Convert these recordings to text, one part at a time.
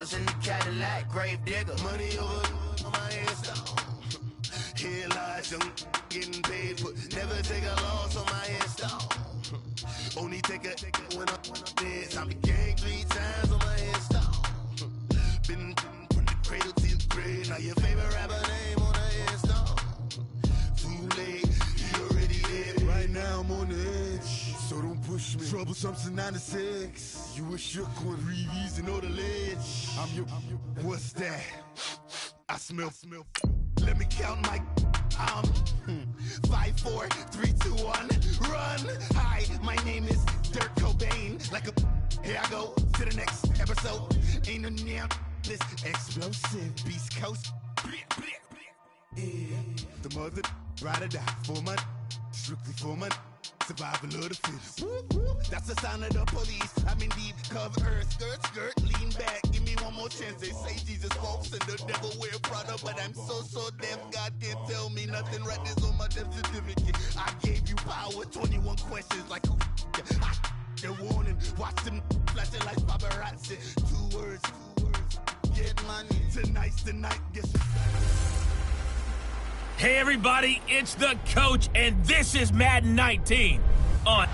in the Cadillac, grave digger. Money over on my install. Here lies young, getting paid for. Never take a loss on my install. Only take a when I'm dead. I'm the gang 3 times on my install. Been from the cradle to the grave. Now your favorite rapper name on the install. Too late, he already dead. Right now I'm on the edge, so don't push me. Troublesome to 96. You a shook one, Reeves and all the ledge. I'm your, what's that? I smell. Let me count my 5, 4, 3, 2, 1, run. Hi, my name is Dirk Cobain. Like a, here I go to the next episode. Ain't no damn this explosive Beast Coast. Yeah. The mother ride or die for my, strictly for my. Survival of the fittest. That's the sign of the police. I'm in deep cover, skirt, lean back. Give me one more chance. They say Jesus walks and the devil wear Prada, but I'm so deaf. God can't tell me nothing. Right this on my death certificate. I gave you power. 21 questions like who? They're warning. Watch them flashing like paparazzi. 2 words. Get money. Tonight's the night. Guess what's Hey everybody, it's the coach, and this is Madden 19 on.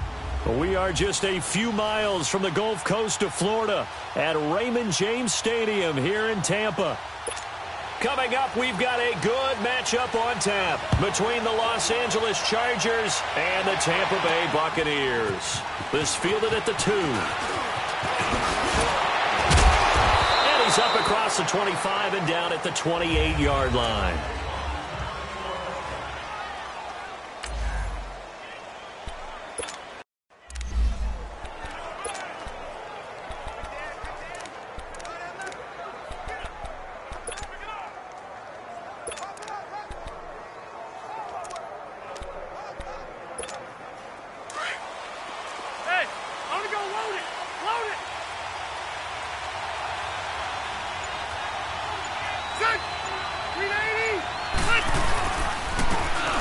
We are just a few miles from the Gulf Coast of Florida at Raymond James Stadium here in Tampa. Coming up, we've got a good matchup on tap between the Los Angeles Chargers and the Tampa Bay Buccaneers. This fielded at the 2. And he's up across the 25 and down at the 28-yard line.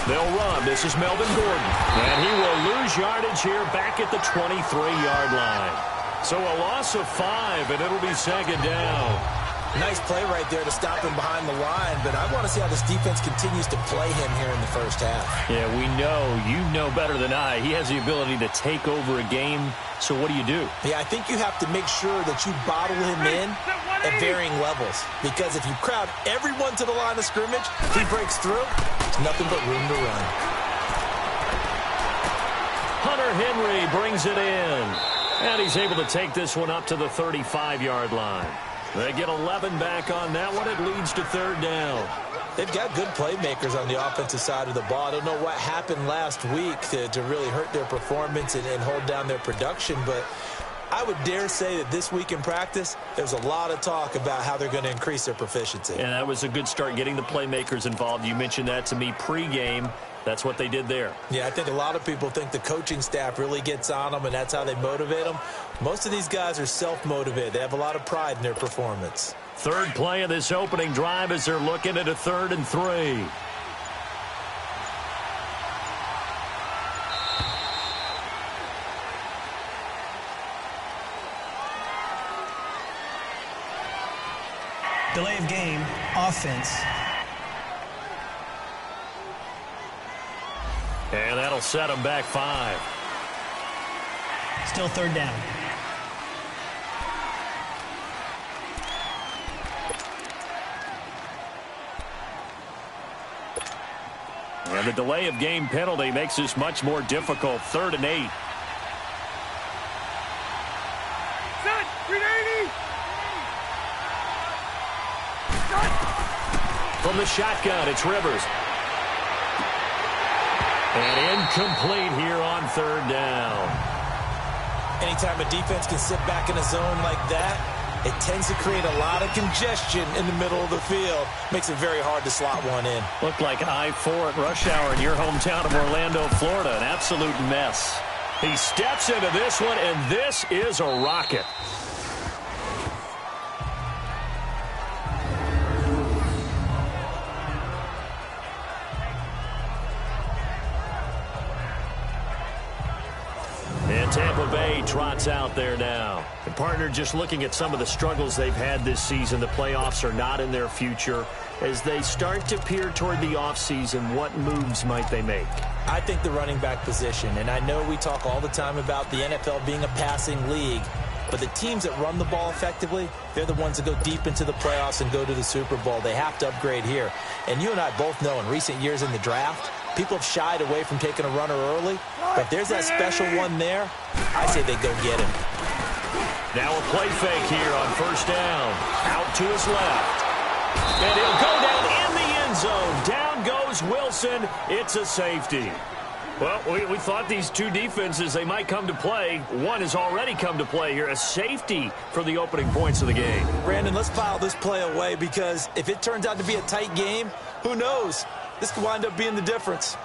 They'll run. This is Melvin Gordon. And he will lose yardage here back at the 23-yard line. So a loss of 5, and it'll be second down. Nice play right there to stop him behind the line, but I want to see how this defense continues to play him here in the first half. Yeah, we know. You know better than I. He has the ability to take over a game. So what do you do? Yeah, I think you have to make sure that you bottle him in at varying levels. Because if you crowd everyone to the line of scrimmage, if he breaks through, there's nothing but room to run. Hunter Henry brings it in. And he's able to take this one up to the 35-yard line. They get 11 back on that one. It leads to third down. They've got good playmakers on the offensive side of the ball. I don't know what happened last week to really hurt their performance and hold down their production, but I would dare say that this week in practice, there's a lot of talk about how they're going to increase their proficiency. And that was a good start, getting the playmakers involved. You mentioned that to me pregame. That's what they did there. Yeah, I think a lot of people think the coaching staff really gets on them, and that's how they motivate them. Most of these guys are self-motivated. They have a lot of pride in their performance. Third play of this opening drive as they're looking at a 3rd and 3. Delay of game, offense. And that'll set them back 5. Still third down. And the delay of game penalty makes this much more difficult. 3rd and 8. Set, 380. From the shotgun, it's Rivers. And incomplete here on 3rd down. Anytime a defense can sit back in a zone like that, it tends to create a lot of congestion in the middle of the field. Makes it very hard to slot one in. Looked like I-4 at rush hour in your hometown of Orlando, Florida. An absolute mess. He steps into this one, and this is a rocket. And Tampa Bay trots out there now. And partner, just looking at some of the struggles they've had this season, the playoffs are not in their future. As they start to peer toward the offseason, what moves might they make? I think the running back position, and I know we talk all the time about the NFL being a passing league, but the teams that run the ball effectively, they're the ones that go deep into the playoffs and go to the Super Bowl. They have to upgrade here. And you and I both know in recent years in the draft, people have shied away from taking a runner early, but if there's that special one there, I say they go get him. Now a play fake here on first down. Out to his left. And he'll go down in the end zone. Down goes Wilson. It's a safety. Well, we thought these two defenses, they might come to play. One has already come to play here. A safety for the opening points of the game. Brandon, let's file this play away because if it turns out to be a tight game, who knows? This could wind up being the difference.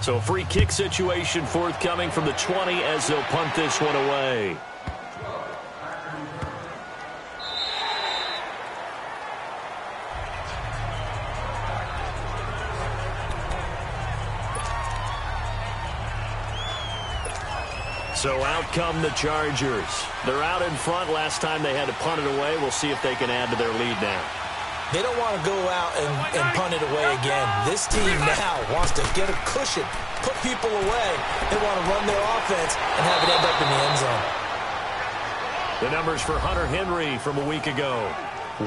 So a free kick situation forthcoming from the 20 as they'll punt this one away. So out come the Chargers. They're out in front. Last time they had to punt it away. We'll see if they can add to their lead now. They don't want to go out and punt it away again. This team now wants to get a cushion, put people away. They want to run their offense and have it end up in the end zone. The numbers for Hunter Henry from a week ago.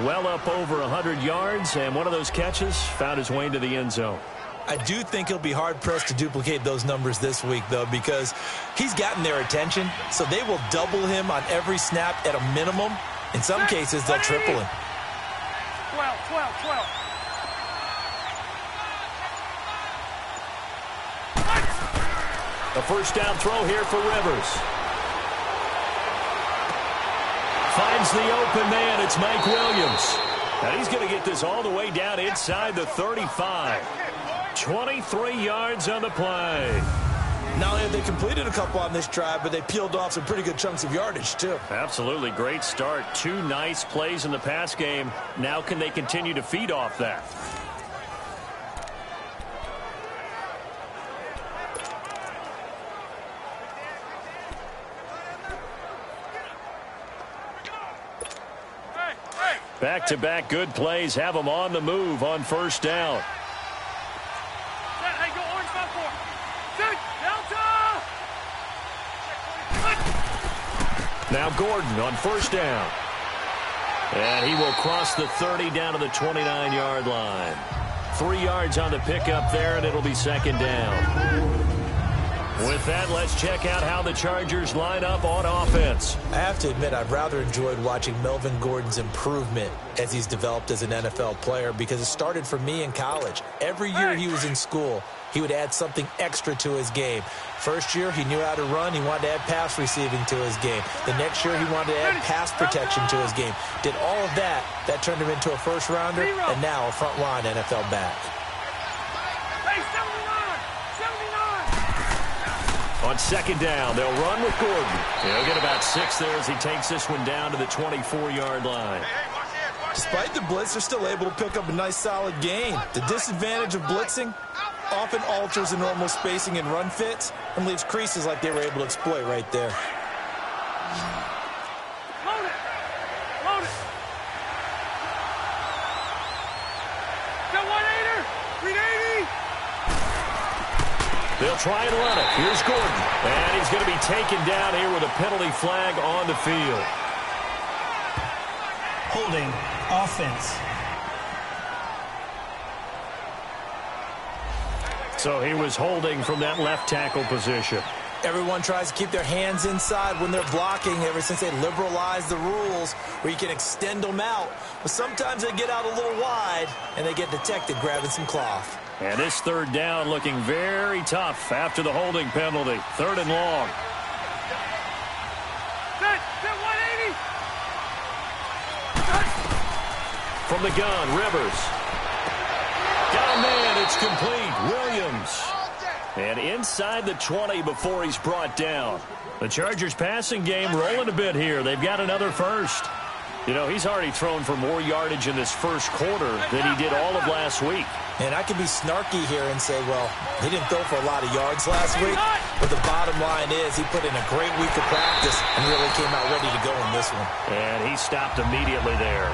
Well up over 100 yards, and one of those catches found his way into the end zone. I do think he'll be hard-pressed to duplicate those numbers this week, though, because he's gotten their attention, so they will double him on every snap at a minimum. In some cases, they'll triple him. 12. A first down throw here for Rivers. Finds the open man. It's Mike Williams. And he's going to get this all the way down inside the 35. 23 yards on the play. Not only have they completed a couple on this drive, but they peeled off some pretty good chunks of yardage, too. Absolutely. Great start. Two nice plays in the pass game. Now can they continue to feed off that? Back-to-back good plays have them on the move on first down. Now Gordon on first down. And he will cross the 30 down to the 29-yard line. 3 yards on the pickup there, and it'll be second down. With that, let's check out how the Chargers line up on offense. I have to admit, I've rather enjoyed watching Melvin Gordon's improvement as he's developed as an NFL player because it started for me in college. Every year he was in school, he would add something extra to his game. First year, he knew how to run. He wanted to add pass receiving to his game. The next year, he wanted to add pass protection to his game. Did all of that. That turned him into a first-rounder and now a front-line NFL back. On second down, they'll run with Gordon. He'll get about 6 there as he takes this one down to the 24-yard line. Despite the blitz, they're still able to pick up a nice, solid gain. The disadvantage of blitzing often alters the normal spacing and run fits and leaves creases like they were able to exploit right there. Load it. Got 180. 380. They'll try and run it. Here's Gordon. And he's going to be taken down here with a penalty flag on the field. Holding offense. So he was holding from that left tackle position. Everyone tries to keep their hands inside when they're blocking ever since they liberalized the rules where you can extend them out. But sometimes they get out a little wide and they get detected grabbing some cloth. And this third down looking very tough after the holding penalty. 3rd and long. Set 180. From the gun, Rivers. Got a man, it's complete. Williams. And inside the 20 before he's brought down. The Chargers passing game rolling a bit here. They've got another first. You know, he's already thrown for more yardage in this first quarter than he did all of last week. And I can be snarky here and say, well, he didn't throw for a lot of yards last week, but the bottom line is he put in a great week of practice and really came out ready to go in this one. And he stopped immediately there.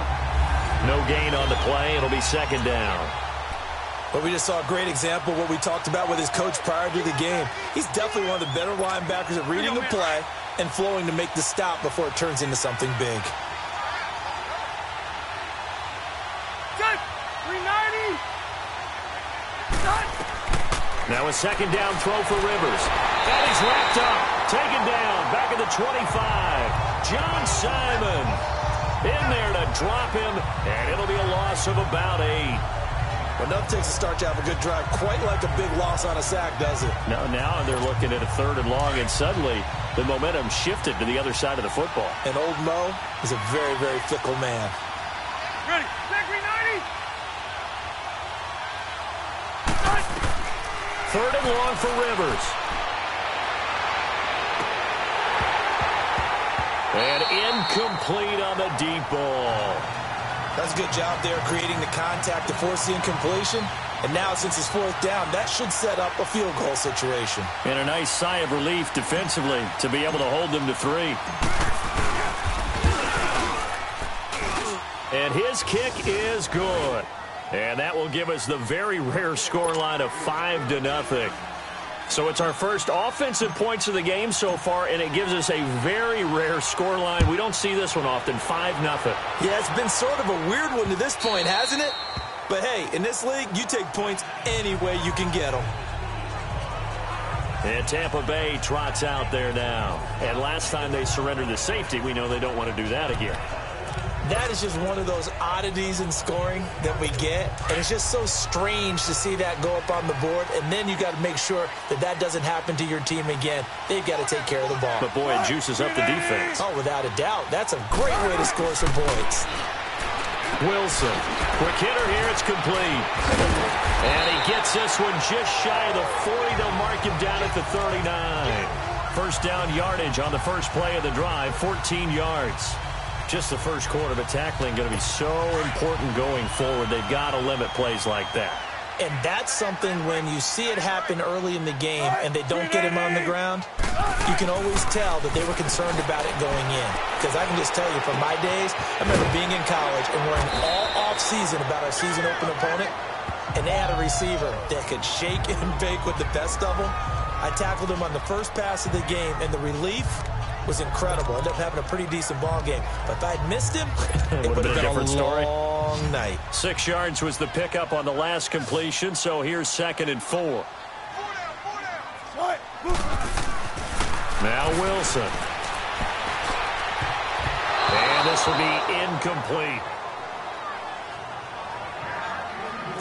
No gain on the play. It'll be second down. But we just saw a great example of what we talked about with his coach prior to the game. He's definitely one of the better linebackers at reading the play and flowing to make the stop before it turns into something big. Now a second down throw for Rivers. And he's wrapped up. Taken down. Back at the 25. John Simon in there to drop him. And it'll be a loss of about 8. Well, nothing takes a start to have a good drive quite like a big loss on a sack, does it? Now they're looking at a 3rd and long, and suddenly the momentum shifted to the other side of the football. And old Mo is a very, very fickle man. Ready. Back 90. 3rd and long for Rivers. And incomplete on the deep ball. That's a good job there creating the contact to force the incompletion. And now since it's 4th down, that should set up a field goal situation. And a nice sigh of relief defensively to be able to hold them to 3. And his kick is good. And that will give us the very rare scoreline of 5-0. So it's our first offensive points of the game so far, and it gives us a very rare scoreline. We don't see this one often, 5-0. Yeah, it's been sort of a weird one to this point, hasn't it? But hey, in this league, you take points any way you can get them. And Tampa Bay trots out there now. And last time they surrendered the safety, we know they don't want to do that again. That is just one of those oddities in scoring that we get. And it's just so strange to see that go up on the board. And then you got to make sure that that doesn't happen to your team again. They've got to take care of the ball. But, boy, it juices up the defense. Oh, without a doubt. That's a great way to score some points. Wilson. Quick hitter here. It's complete. And he gets this one just shy of the 40. They'll mark him down at the 39. First down yardage on the first play of the drive, 14 yards. Just the first quarter, but tackling going to be so important going forward. They've got to limit plays like that. And that's something when you see it happen early in the game and they don't get him on the ground, you can always tell that they were concerned about it going in. Because I can just tell you from my days, I remember being in college and worrying all off-season about our season open opponent, and they had a receiver that could shake and bake with the best of them. I tackled him on the first pass of the game, and the relief was incredible. Ended up having a pretty decent ball game. But if I'd missed him, it would have been a different story. Long night. 6 yards was the pickup on the last completion, so here's 2nd and 4. Now Wilson. And this will be incomplete.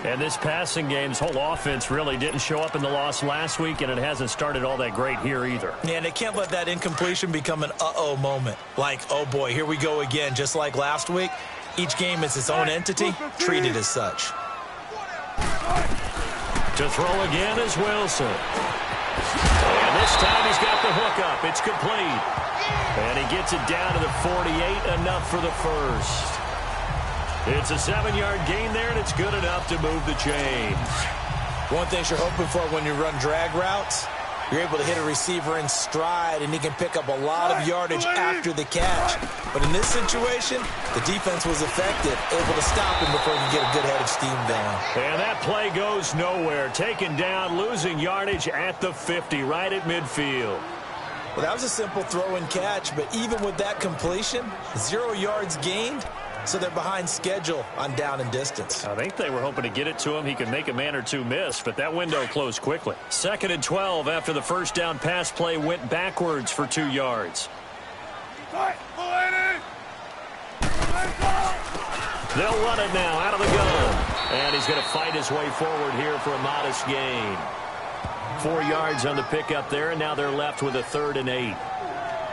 And this passing game's whole offense really didn't show up in the loss last week, and it hasn't started all that great here either. Yeah, and they can't let that incompletion become an uh-oh moment. Like, oh boy, here we go again, just like last week. Each game is its own entity, treated as such. To throw again is Wilson. And this time he's got the hook up. It's complete. And he gets it down to the 48, enough for the first. It's a 7-yard gain there, and it's good enough to move the chains. One thing you're hoping for when you run drag routes, you're able to hit a receiver in stride, and he can pick up a lot of yardage after the catch. But in this situation, the defense was effective, able to stop him before he could get a good head of steam down. And that play goes nowhere. Taken down, losing yardage at the 50, right at midfield. Well, that was a simple throw and catch, but even with that completion, 0 yards gained. So they're behind schedule on down and distance. I think they were hoping to get it to him. He could make a man or two miss, but that window closed quickly. 2nd and 12 after the first down pass play went backwards for 2 yards. They'll run it now out of the gun. And he's going to fight his way forward here for a modest gain. 4 yards on the pickup there, and now they're left with a 3rd and 8.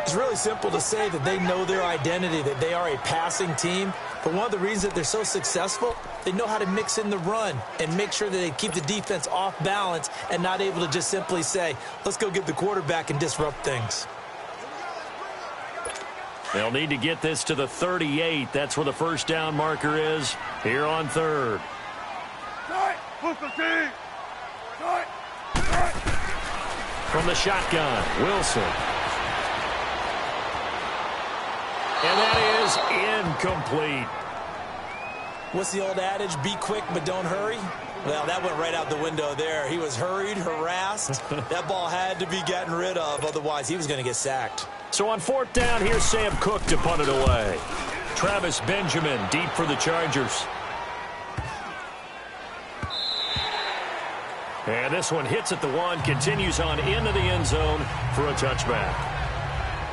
It's really simple to say that they know their identity, that they are a passing team. But one of the reasons that they're so successful, they know how to mix in the run and make sure that they keep the defense off balance and not able to just simply say, let's go get the quarterback and disrupt things. They'll need to get this to the 38. That's where the first down marker is here on third. From the shotgun, Wilson. And that is incomplete. What's the old adage? Be quick, but don't hurry. Well, that went right out the window there. He was hurried, harassed. That ball had to be gotten rid of, otherwise he was going to get sacked. So on fourth down, here's Sam Cook to punt it away. Travis Benjamin deep for the Chargers. And this one hits at the 1, continues on into the end zone for a touchback.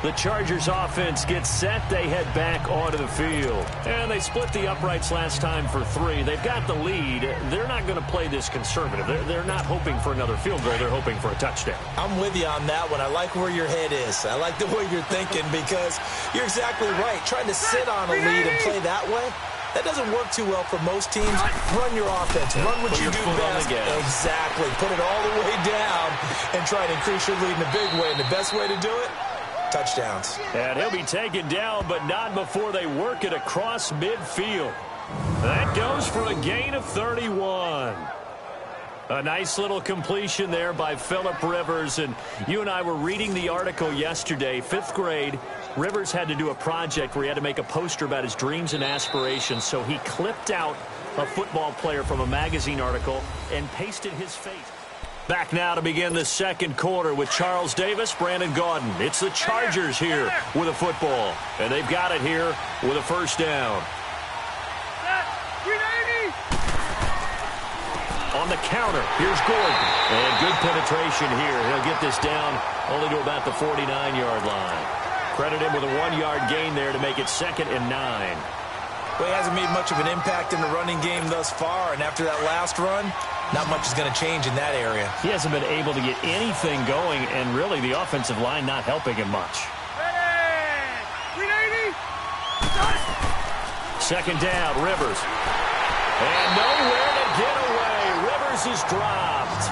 The Chargers offense gets set. They head back onto the field. And they split the uprights last time for 3. They've got the lead. They're not going to play this conservative. They're not hoping for another field goal. They're hoping for a touchdown. I'm with you on that one. I like where your head is. I like the way you're thinking because you're exactly right. Trying to sit on a lead and play that way, that doesn't work too well for most teams. Run your offense. Run what you do best. Exactly. Put it all the way down and try to increase your lead in a big way. And the best way to do it, touchdowns. And he'll be taken down, but not before they work it across midfield. That goes for a gain of 31. A nice little completion there by Phillip Rivers. And you and I were reading the article yesterday, 5th grade. Rivers had to do a project where he had to make a poster about his dreams and aspirations. So he clipped out a football player from a magazine article and pasted his face. Back now to begin the second quarter with Charles Davis, Brandon Gaudin. It's the Chargers here with a football. And they've got it here with a first down. On the counter, here's Gordon. And good penetration here. He'll get this down only to about the 49-yard line. Credit him with a 1-yard gain there to make it 2nd and 9. Well, he hasn't made much of an impact in the running game thus far. And after that last run, not much is going to change in that area. He hasn't been able to get anything going, and really the offensive line not helping him much. Second down, Rivers. And nowhere to get away. Rivers is dropped.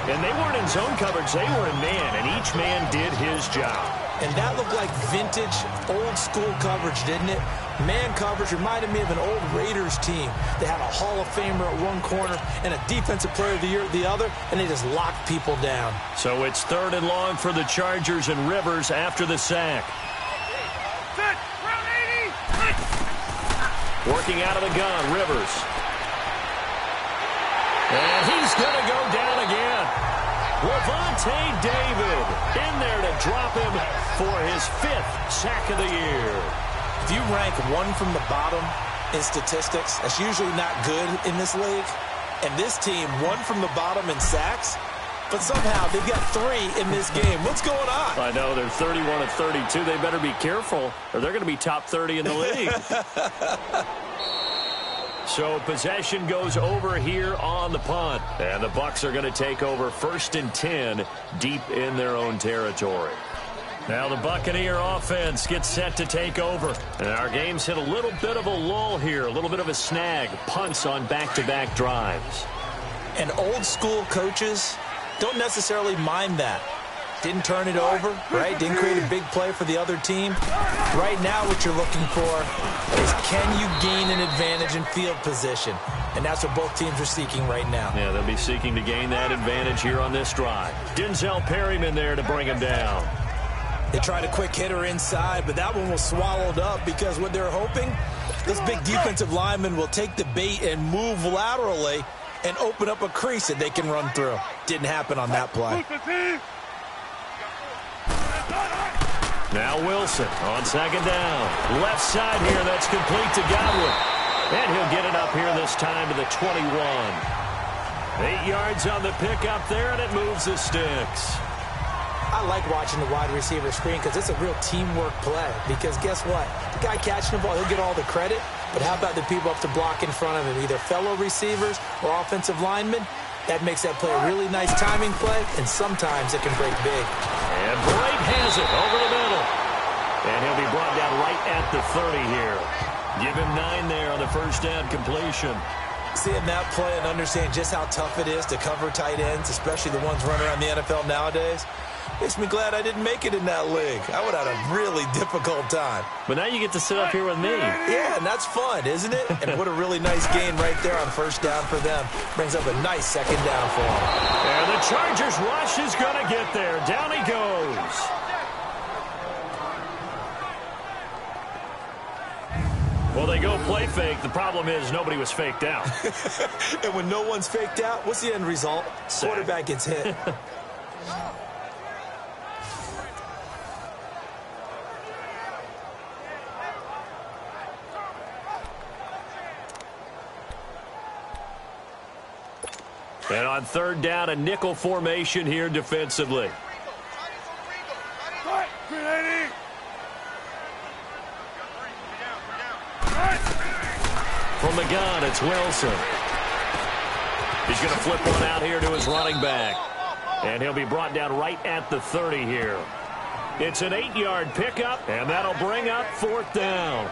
And they weren't in zone coverage. They were in man, and each man did his job. And that looked like vintage, old-school coverage, didn't it? Man coverage reminded me of an old Raiders team. They had a Hall of Famer at one corner and a Defensive Player of the Year at the other, and they just locked people down. So it's 3rd and long for the Chargers, and Rivers after the sack. Working out of the gun, Rivers. And he's going to go down again. Lavonte David in there to drop him for his 5th sack of the year. If you rank 1 from the bottom in statistics, that's usually not good in this league. And this team, 1 from the bottom in sacks, but somehow they've got 3 in this game. What's going on? I know, they're 31 of 32. They better be careful, or they're going to be top 30 in the league. So possession goes over here on the punt. And the Bucs are going to take over 1st and 10 deep in their own territory. Now the Buccaneer offense gets set to take over. And our game's hit a little bit of a lull here, a little bit of a snag. Punts on back-to-back drives. And old-school coaches don't necessarily mind that. Didn't turn it over, right? Didn't create a big play for the other team. Right now what you're looking for is can you gain an advantage in field position? And that's what both teams are seeking right now. Yeah, they'll be seeking to gain that advantage here on this drive. Denzel Perryman there to bring him down. They tried a quick hitter inside, but that one was swallowed up because what they're hoping, this big defensive lineman will take the bait and move laterally and open up a crease that they can run through. Didn't happen on that play. Now Wilson on 2nd down. Left side here, that's complete to Godwin. And he'll get it up here this time to the 21. 8 yards on the pickup there, and it moves the sticks. I like watching the wide receiver screen because it's a real teamwork play. Because guess what? The guy catching the ball, he'll get all the credit. But how about the people up to block in front of him, either fellow receivers or offensive linemen? That makes that play a really nice timing play, and sometimes it can break big. And Bright has it over the middle. And he'll be brought down right at the 30 here. Give him 9 there on the first down completion. Seeing that play and understand just how tough it is to cover tight ends, especially the ones running around the NFL nowadays. Makes me glad I didn't make it in that league. I would have had a really difficult time. But now you get to sit up here with me. Yeah, and that's fun, isn't it? And what a really nice gain right there on first down for them. Brings up a nice second down for them. And the Chargers rush is going to get there. Down he goes. Well, they go play fake. The problem is nobody was faked out. And when no one's faked out, what's the end result? Sack. Quarterback gets hit. And on third down, a nickel formation here defensively. From the gun, it's Wilson. He's going to flip one out here to his running back. And he'll be brought down right at the 30 here. It's an 8-yard pickup, and that'll bring up fourth down.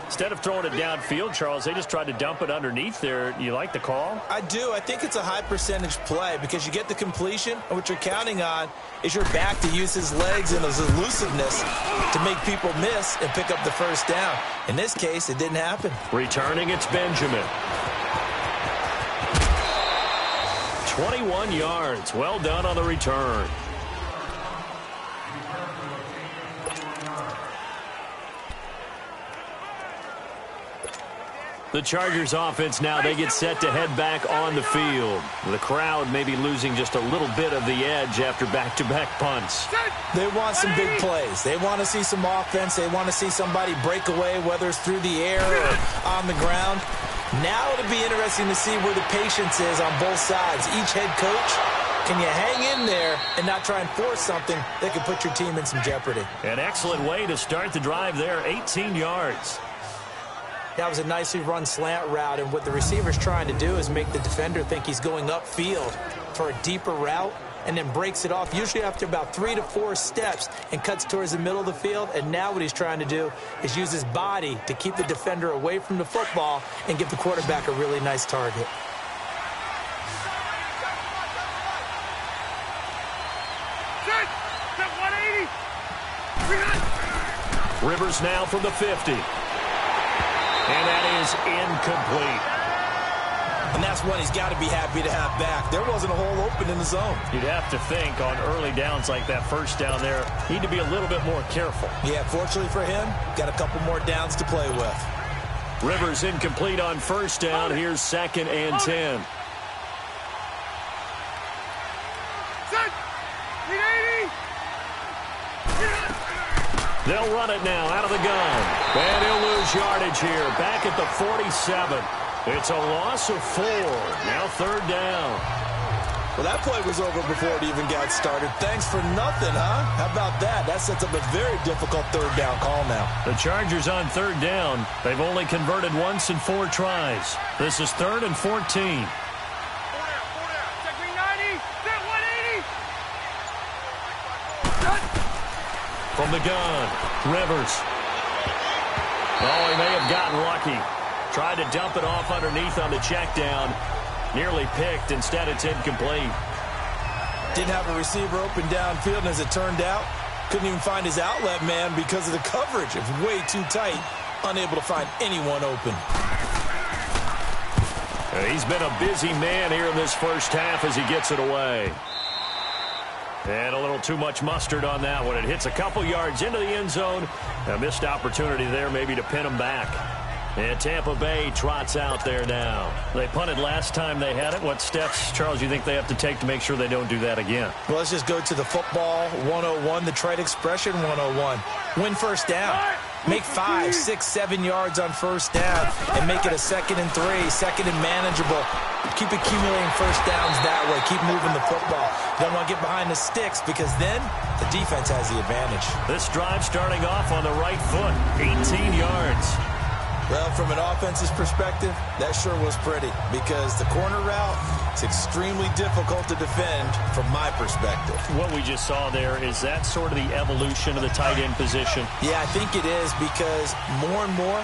Instead of throwing it downfield, Charles, they just tried to dump it underneath there. You like the call? I do. I think it's a high percentage play because you get the completion, and what you're counting on is your back to use his legs and his elusiveness to make people miss and pick up the first down. In this case, it didn't happen. Returning, it's Benjamin. 21 yards. Well done on the return. The Chargers offense now, they get set to head back on the field. The crowd may be losing just a little bit of the edge after back-to-back punts. They want some big plays. They want to see some offense. They want to see somebody break away, whether it's through the air or on the ground. Now it'll be interesting to see where the patience is on both sides. Each head coach, can you hang in there and not try and force something that could put your team in some jeopardy? An excellent way to start the drive there, 18 yards. That was a nicely run slant route, and what the receiver's trying to do is make the defender think he's going upfield for a deeper route and then breaks it off, usually after about 3 to 4 steps, and cuts towards the middle of the field. And now what he's trying to do is use his body to keep the defender away from the football and give the quarterback a really nice target. Rivers now from the 50. And that is incomplete. And that's one he's got to be happy to have back. There wasn't a hole open in the zone. You'd have to think on early downs like that first down there, need to be a little bit more careful. Yeah, fortunately for him, got a couple more downs to play with. Rivers incomplete on first down. Here's 2nd and 10. They'll run it now out of the gun. And he'll lose yardage here. Back at the 47. It's a loss of 4. Now third down. Well, that play was over before it even got started. Thanks for nothing, huh? How about that? That sets up a very difficult third down call now. The Chargers on third down. They've only converted once in 4 tries. This is 3rd and 14. From the gun, Rivers. Oh, he may have gotten lucky. Tried to dump it off underneath on the check down. Nearly picked. Instead, it's incomplete. Didn't have a receiver open downfield, and as it turned out, couldn't even find his outlet man because of the coverage. It was way too tight. Unable to find anyone open. He's been a busy man here in this first half as he gets it away. And a little too much mustard on that one. It hits a couple yards into the end zone. A missed opportunity there maybe to pin him back. And Tampa Bay trots out there now. They punted last time they had it. What steps, Charles, you think they have to take to make sure they don't do that again? Well, let's just go to the football 101, the trite expression 101. Win first down. Make 5, 6, 7 yards on first down and make it a 2nd and 3, 2nd and manageable. Keep accumulating first downs that way. Keep moving the football. You don't want to get behind the sticks because then the defense has the advantage. This drive starting off on the right foot, 18 yards. Well, from an offense's perspective, that sure was pretty because the corner route is extremely difficult to defend from my perspective. What we just saw there, is that sort of the evolution of the tight end position? Yeah, I think it is because more and more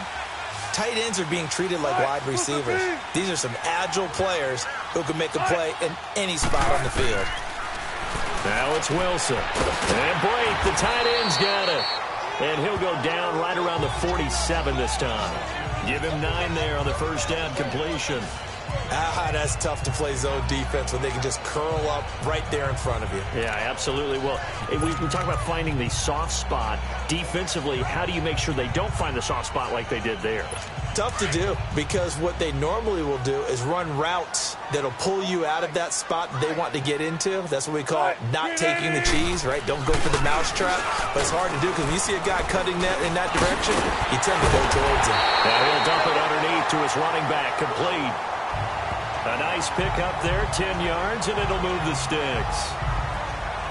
tight ends are being treated like wide receivers. These are some agile players who can make a play in any spot on the field. Now it's Wilson. And Blake, the tight end's got it. And he'll go down right around the 47 this time. Give him 9 there on the first down completion. That's tough to play zone defense when they can just curl up right there in front of you. Yeah, absolutely. Well, we talk about finding the soft spot. Defensively, how do you make sure they don't find the soft spot like they did there? Tough to do, because what they normally will do is run routes that'll pull you out of that spot they want to get into. That's what we call not taking the cheese, right? Don't go for the mousetrap. But it's hard to do because when you see a guy cutting that in that direction, you tend to go towards him. Now he'll dump it underneath to his running back, complete. A nice pick up there, 10 yards, and it'll move the sticks.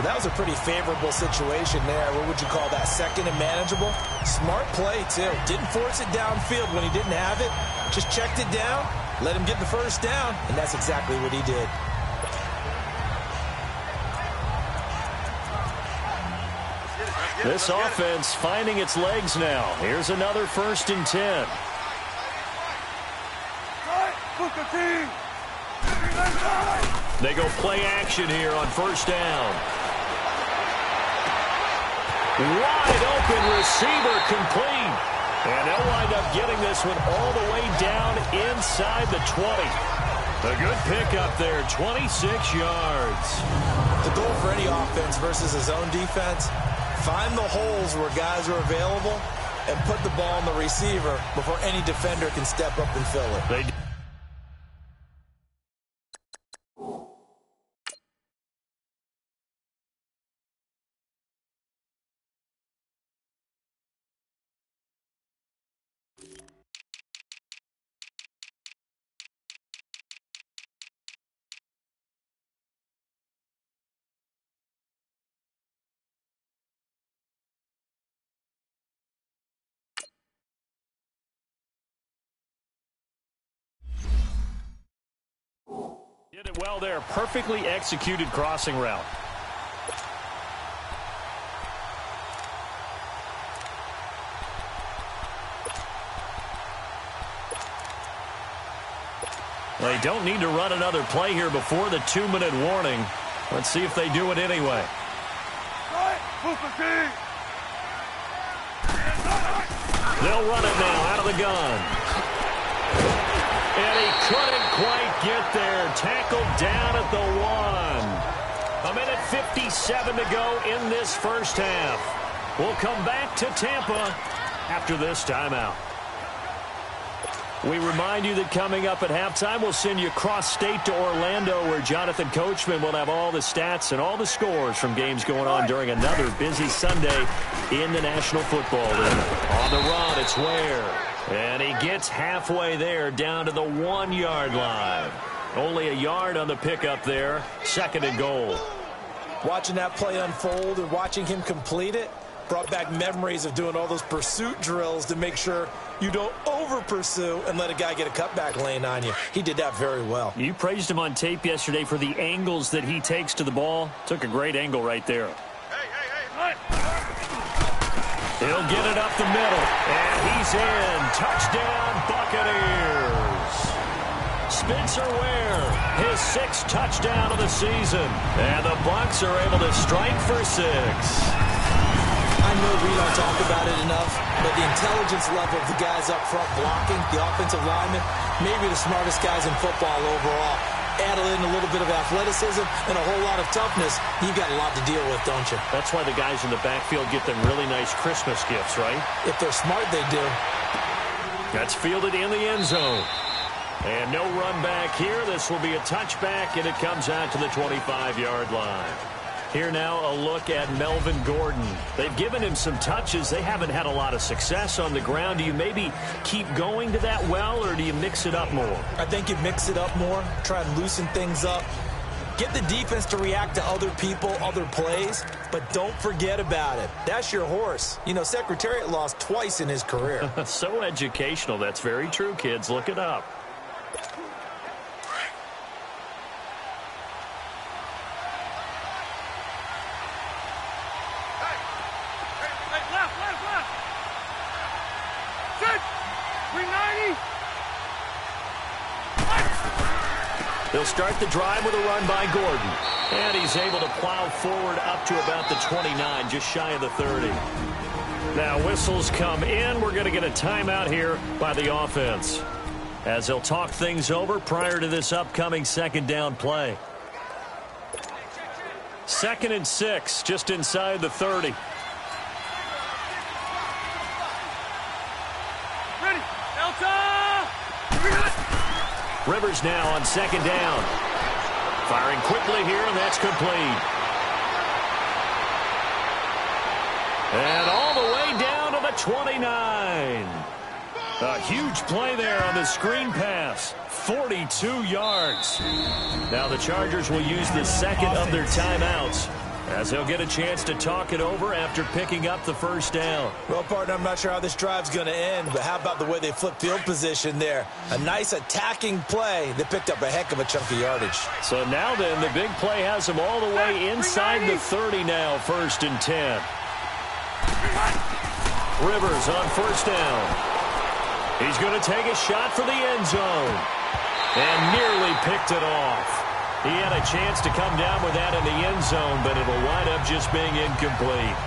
That was a pretty favorable situation there. What would you call that? Second and manageable? Smart play, too. Didn't force it downfield when he didn't have it. Just checked it down, let him get the first down, and that's exactly what he did. This offense finding its legs now. Here's another 1st and 10. They go play action here on 1st down. Wide open receiver, complete. And they'll wind up getting this one all the way down inside the 20. A good pickup there, 26 yards. The goal for any offense versus a zone defense, find the holes where guys are available and put the ball on the receiver before any defender can step up and fill it. Did it well there. Perfectly executed crossing route. They don't need to run another play here before the 2-minute warning. Let's see if they do it anyway. They'll run it now out of the gun. And he couldn't quite get there. Tackled down at the 1. A minute 57 to go in this first half. We'll come back to Tampa after this timeout. We remind you that coming up at halftime, we'll send you cross-state to Orlando, where Jonathan Coachman will have all the stats and all the scores from games going on during another busy Sunday in the National Football League. On the run, it's Ware. And he gets halfway there, down to the 1-yard line. Only a yard on the pickup there. 2nd and goal. Watching that play unfold and watching him complete it brought back memories of doing all those pursuit drills to make sure you don't over-pursue and let a guy get a cutback lane on you. He did that very well. You praised him on tape yesterday for the angles that he takes to the ball. Took a great angle right there. He'll get it up the middle, and he's in. Touchdown, Buccaneers. Spencer Ware, his 6th touchdown of the season. And the Bucs are able to strike for 6. I know we don't talk about it enough, but the intelligence level of the guys up front blocking, the offensive linemen, maybe the smartest guys in football overall. Added in a little bit of athleticism and a whole lot of toughness. You've got a lot to deal with, don't you? That's why the guys in the backfield get them really nice Christmas gifts, right? If they're smart, they do. That's fielded in the end zone. And no run back here. This will be a touchback, and it comes out to the 25-yard line. Here now, a look at Melvin Gordon. They've given him some touches. They haven't had a lot of success on the ground. Do you maybe keep going to that well, or do you mix it up more? I think you mix it up more, try and loosen things up. Get the defense to react to other people, other plays, but don't forget about it. That's your horse. You know, Secretariat lost twice in his career. So educational. That's very true, kids. Look it up. They'll He'll start the drive with a run by Gordon. And he's able to plow forward up to about the 29, just shy of the 30. Now whistles come in. We're going to get a timeout here by the offense, as they'll talk things over prior to this upcoming second down play. 2nd and 6, just inside the 30. Ready, Delta! Rivers now on 2nd down. Firing quickly here, and that's complete. And all the way down to the 29. A huge play there on the screen pass. 42 yards. Now the Chargers will use the second of their timeouts, as they'll get a chance to talk it over after picking up the first down. Well, partner, I'm not sure how this drive's going to end, but how about the way they flip field position there? A nice attacking play. They picked up a heck of a chunk of yardage. So now then, the big play has them all the way inside the 30 now, 1st and 10. Rivers on 1st down. He's going to take a shot for the end zone. And nearly picked it off. He had a chance to come down with that in the end zone, but it'll wind up just being incomplete.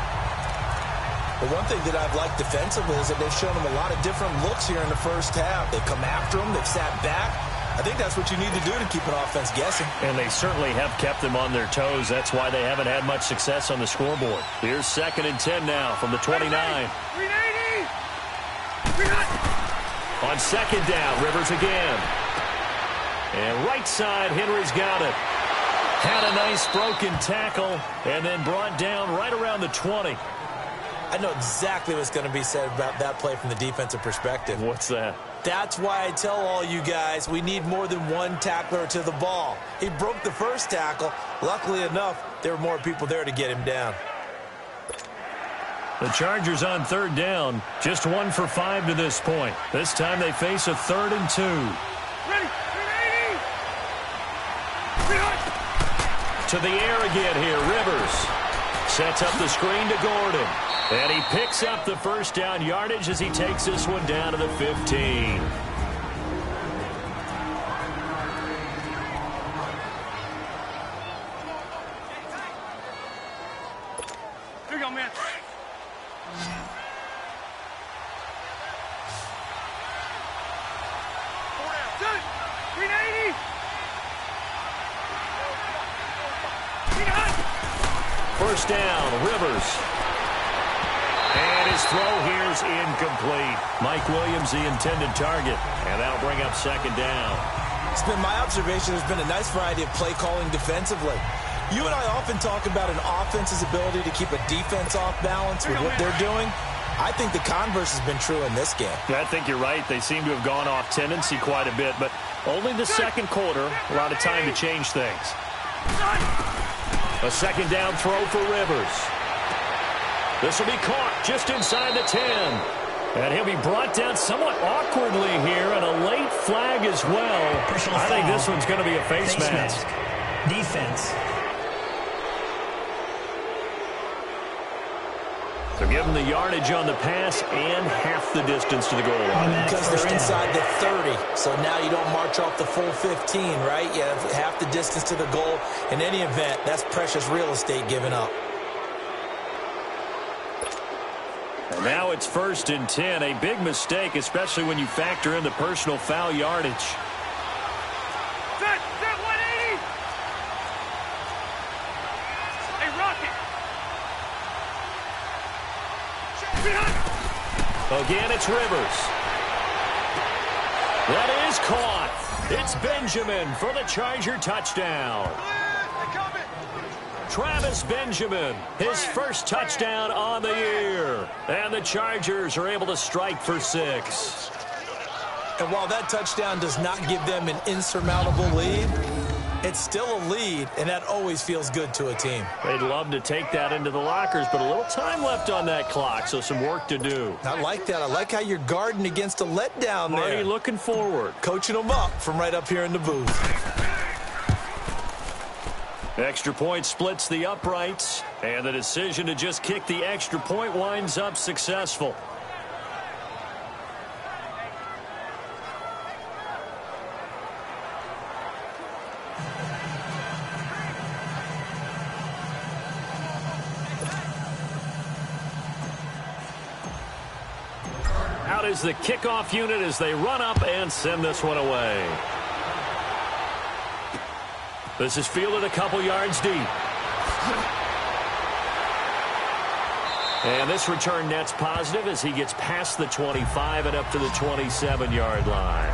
Well, one thing that I've liked defensively is that they've shown them a lot of different looks here in the first half. They've come after them. They've sat back. I think that's what you need to do to keep an offense guessing. And they certainly have kept them on their toes. That's why they haven't had much success on the scoreboard. Here's 2nd and 10 now from the 29. 380! On 2nd down, Rivers again. And right side, Henry's got it. Had a nice broken tackle and then brought down right around the 20. I know exactly what's going to be said about that play from the defensive perspective. What's that? That's why I tell all you guys we need more than one tackler to the ball. He broke the first tackle. Luckily enough, there were more people there to get him down. The Chargers on 3rd down, just 1 for 5 to this point. This time they face a 3rd and 2. Ready, 380! To the air again here, Rivers. Sets up the screen to Gordon. And he picks up the first down yardage as he takes this one down to the 15. Here you go, man. 380! First down, Rivers. And his throw here's incomplete. Mike Williams, the intended target. And that'll bring up 2nd down. It's been my observation there's been a nice variety of play calling defensively. You and I often talk about an offense's ability to keep a defense off balance with what they're doing. I think the converse has been true in this game. I think you're right. They seem to have gone off tendency quite a bit, but only the second quarter, a lot of time to change things. A 2nd down throw for Rivers. This will be caught just inside the 10. And he'll be brought down somewhat awkwardly here, and a late flag as well. Personal I think foul. this one's going to be a face mask. Defense. So give them the yardage on the pass and half the distance to the goal line. Because they're inside the 30, so now you don't march off the full 15, right? You have half the distance to the goal. In any event, that's precious real estate given up. And now it's 1st and 10. A big mistake, especially when you factor in the personal foul yardage. Set 180! Hey, Rocket! Again, it's Rivers. That is caught. It's Benjamin for the Charger touchdown. Travis Benjamin, his first touchdown on the year. And the Chargers are able to strike for 6. And while that touchdown does not give them an insurmountable lead, it's still a lead, and that always feels good to a team. They'd love to take that into the lockers, but a little time left on that clock, so some work to do. I like that. I like how you're guarding against a letdown there. Marty looking forward. Coaching them up from right up here in the booth. Extra point splits the uprights, and the decision to just kick the extra point winds up successful. Out is the kickoff unit as they run up and send this one away. This is fielded a couple yards deep. And this return net's positive as he gets past the 25 and up to the 27-yard line.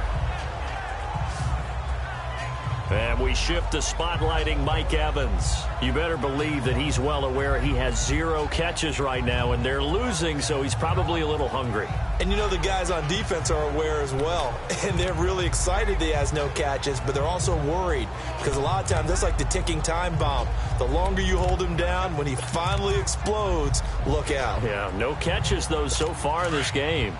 And we shift to spotlighting Mike Evans. You better believe that he's well aware he has 0 catches right now, and they're losing, so he's probably a little hungry. And you know the guys on defense are aware as well. And they're really excited he has no catches, but they're also worried because a lot of times that's like the ticking time bomb. The longer you hold him down, when he finally explodes, look out. Yeah, no catches, though, so far in this game.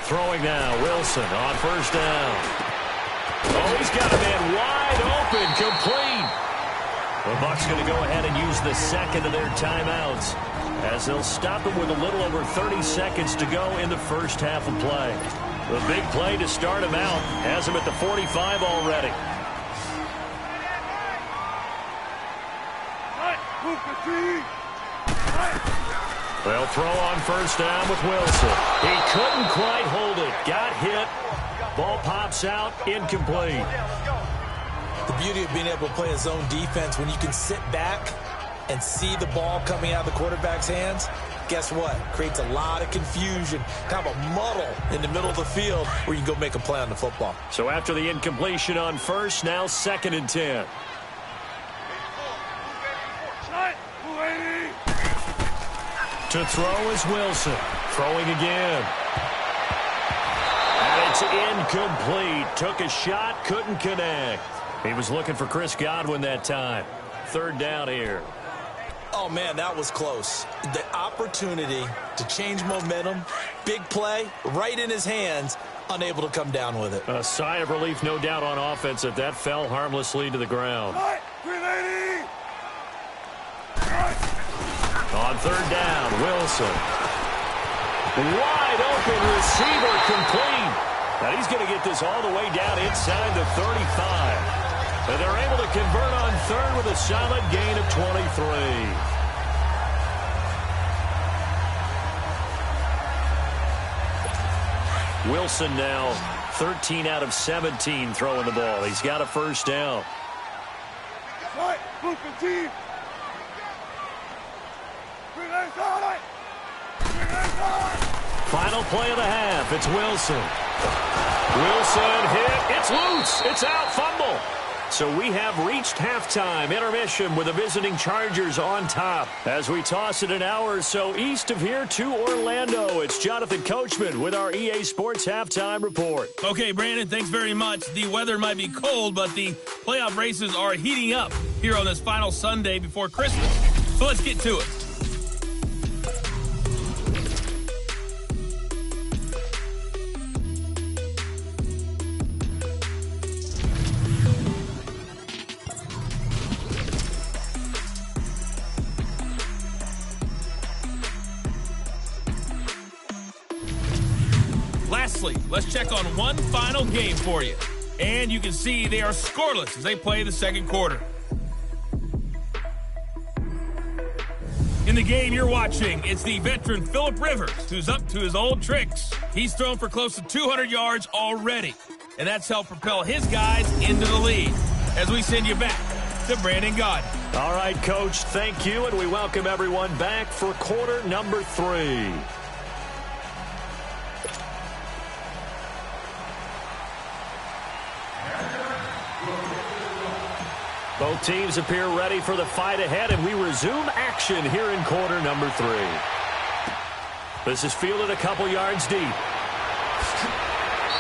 Throwing now, Wilson on first down. Oh, he's got a man wide open, complete. The Bucs going to go ahead and use the second of their timeouts as they'll stop him with a little over 30 seconds to go in the first half of play. The big play to start him out has him at the 45 already. They'll throw on first down with Wilson. He couldn't quite hold it. Got hit. Ball pops out. Incomplete. The beauty of being able to play a zone defense when you can sit back and see the ball coming out of the quarterback's hands, guess what? Creates a lot of confusion, kind of a muddle in the middle of the field where you can go make a play on the football. So after the incompletion on first, now 2nd and 10. To throw is Wilson. Throwing again. And it's incomplete. Took a shot, couldn't connect. He was looking for Chris Godwin that time. 3rd down here. Oh, man, that was close. The opportunity to change momentum, big play, right in his hands, unable to come down with it. A sigh of relief, no doubt, on offense if that fell harmlessly to the ground. On 3rd down, Wilson. Wide open receiver, complete. And he's going to get this all the way down inside the 35. And they're able to convert on 3rd with a solid gain of 23. Wilson now 13 out of 17 throwing the ball. He's got a first down. Final play of the half. It's Wilson. Wilson hit. It's loose. It's out. Fumble. So we have reached halftime. Intermission with the visiting Chargers on top. As we toss it an hour or so east of here to Orlando, it's Jonathan Coachman with our EA Sports Halftime Report. Okay, Brandon, thanks very much. The weather might be cold, but the playoff races are heating up here on this final Sunday before Christmas. So let's get to it. Lastly, let's check on one final game for you. And you can see they are scoreless as they play the second quarter. In the game you're watching, it's the veteran Phillip Rivers who's up to his old tricks. He's thrown for close to 200 yards already, and that's helped propel his guys into the lead. As we send you back to Brandon Gaudin. All right, Coach, thank you, and we welcome everyone back for quarter number 3. Both teams appear ready for the fight ahead, and we resume action here in quarter number 3. This is fielded a couple yards deep.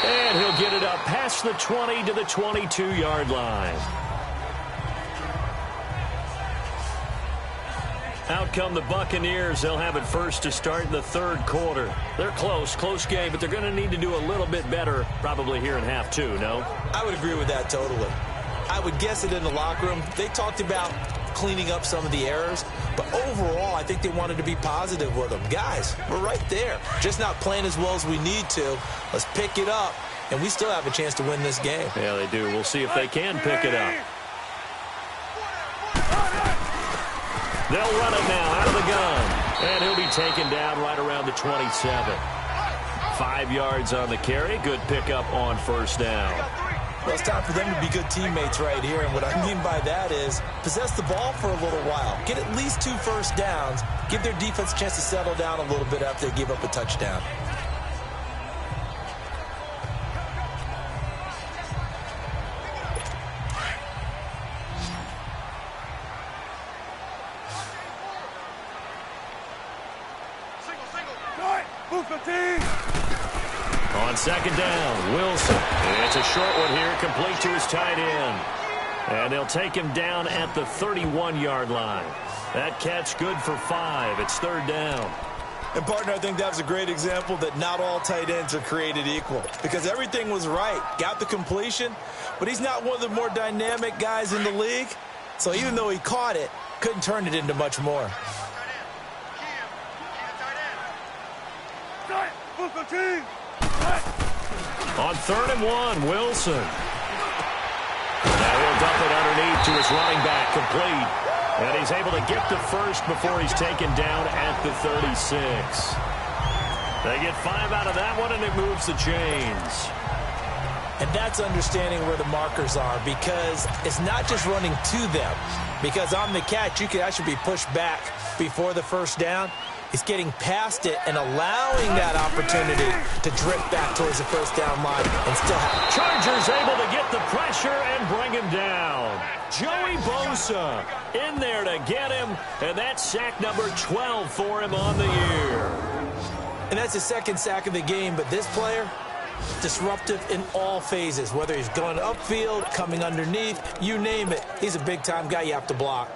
And he'll get it up past the 20 to the 22-yard line. Out come the Buccaneers. They'll have it first to start in the 3rd quarter. They're close game, but they're going to need to do a little bit better probably here in half 2, no? I would agree with that totally. I would guess it in the locker room. They talked about cleaning up some of the errors, but overall, I think they wanted to be positive with them. Guys, we're right there. Just not playing as well as we need to. Let's pick it up, and we still have a chance to win this game. Yeah, they do. We'll see if they can pick it up. They'll run it now out of the gun. And he'll be taken down right around the 27. 5 yards on the carry. Good pickup on first down. Well, it's time for them to be good teammates right here. And what I mean by that is possess the ball for a little while. Get at least 2 first downs. Give their defense a chance to settle down a little bit after they give up a touchdown. On second down, Wilson. It's a short one here, complete to his tight end. And they'll take him down at the 31-yard line. That catch good for 5. It's third down. And, partner, I think that was a great example that not all tight ends are created equal. Because everything was right. Got the completion, but he's not one of the more dynamic guys in the league. So even though he caught it, couldn't turn it into much more. On 3rd and 1, Wilson. Now he'll dump it underneath to his running back, complete. And he's able to get to first before he's taken down at the 36. They get 5 out of that one, and it moves the chains. And that's understanding where the markers are, because it's not just running to them. Because on the catch, you could actually be pushed back before the first down. It's getting past it and allowing that opportunity to drift back towards the first down line and still have. Chargers able to get the pressure and bring him down. Joey Bosa in there to get him, and that's sack number 12 for him on the year. And that's his second sack of the game, but this player, disruptive in all phases, whether he's going upfield, coming underneath, you name it. He's a big-time guy you have to block.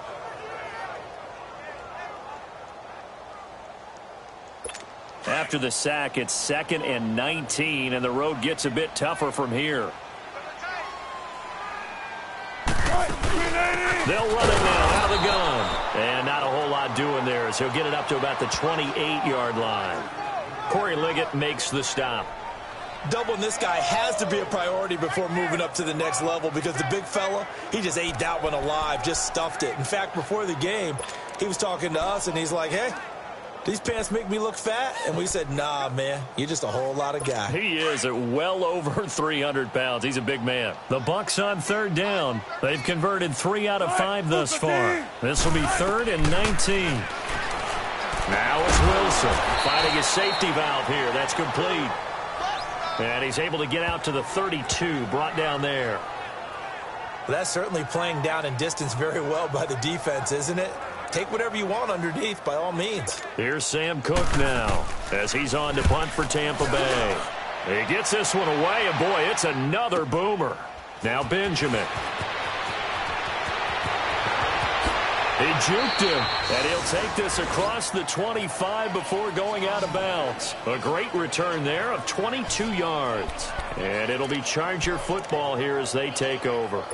After the sack, it's 2nd and 19, and the road gets a bit tougher from here. They'll run it now out of the gun. And not a whole lot doing there as he'll get it up to about the 28-yard line. Corey Liggett makes the stop. Doubling this guy has to be a priority before moving up to the next level, because the big fella, he just ate that one alive, just stuffed it. In fact, before the game, he was talking to us, and he's like, hey, these pants make me look fat? And we said, nah, man, you're just a whole lot of guy. He is at well over 300 pounds. He's a big man. The Bucs on 3rd down. They've converted 3 out of 5 thus far. This will be 3rd and 19. Now it's Wilson finding his safety valve here. That's complete. And he's able to get out to the 32, brought down there. Well, that's certainly playing down in distance very well by the defense, isn't it? Take whatever you want underneath, by all means. Here's Sam Cook now as he's on to punt for Tampa Bay. He gets this one away, and boy, it's another boomer. Now Benjamin. He juked him, and he'll take this across the 25 before going out of bounds. A great return there of 22 yards. And it'll be Charger football here as they take over.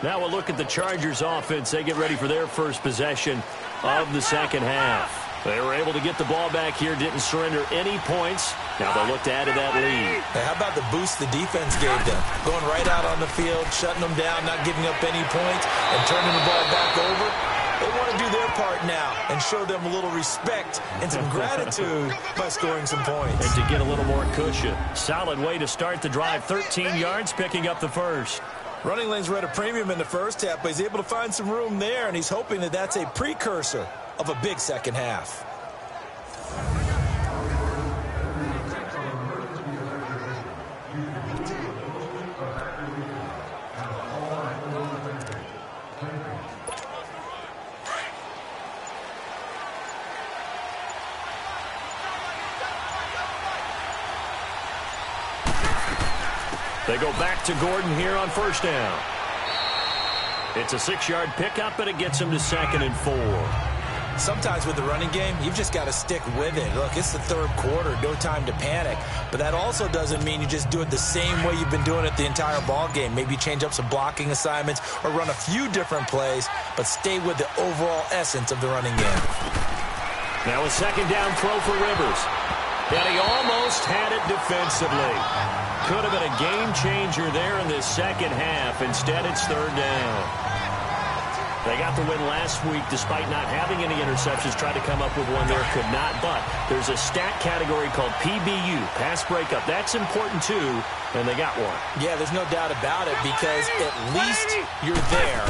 Now we'll look at the Chargers offense. They get ready for their first possession of the second half. They were able to get the ball back here, didn't surrender any points. Now they'll look to add to that lead. Hey, how about the boost the defense gave them? Going right out on the field, shutting them down, not giving up any points, and turning the ball back over. They want to do their part now and show them a little respect and some gratitude by scoring some points. And to get a little more cushion. Solid way to start the drive. 13 yards, picking up the first. Running lanes were at a premium in the first half, but he's able to find some room there, and he's hoping that that's a precursor of a big second half. They go back to Gordon here on first down. It's a 6-yard pickup, and it gets him to 2nd and 4. Sometimes with the running game, you've just got to stick with it. Look, it's the third quarter, no time to panic. But that also doesn't mean you just do it the same way you've been doing it the entire ball game. Maybe change up some blocking assignments or run a few different plays, but stay with the overall essence of the running game. Now a second down throw for Rivers. And he almost had it defensively. Could have been a game changer there in this second half. Instead, it's third down. They got the win last week despite not having any interceptions. Tried to come up with one there, could not. But there's a stat category called PBU, pass breakup. That's important too, and they got one. Yeah, there's no doubt about it because at least you're there,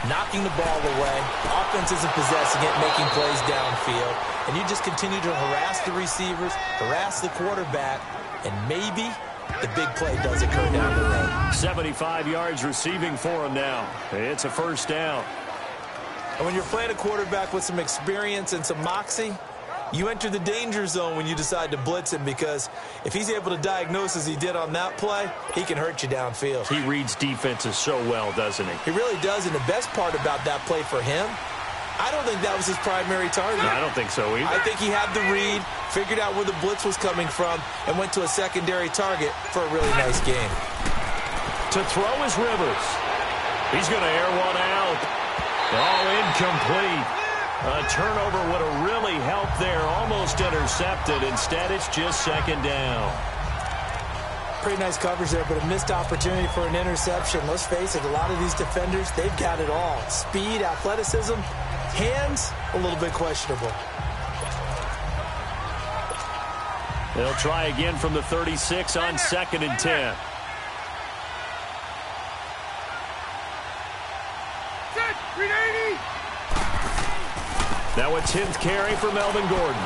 knocking the ball away. Offense isn't possessing it, making plays downfield. And you just continue to harass the receivers, harass the quarterback, and maybe the big play does occur down the road. 75 yards receiving for him now. It's a first down. And when you're playing a quarterback with some experience and some moxie, you enter the danger zone when you decide to blitz him, because if he's able to diagnose as he did on that play, he can hurt you downfield. He reads defenses so well, doesn't he? He really does, and the best part about that play for him, I don't think that was his primary target. No, I don't think so either. I think he had the read, figured out where the blitz was coming from, and went to a secondary target for a really nice game. To throw is Rivers. He's going to air one out. Oh, incomplete. A turnover would have really helped there. Almost intercepted. Instead, it's just second down. Pretty nice coverage there, but a missed opportunity for an interception. Let's face it, a lot of these defenders, they've got it all. Speed, athleticism, hands, a little bit questionable. They'll try again from the 36 on 2nd and 10. Now a 10th carry for Melvin Gordon.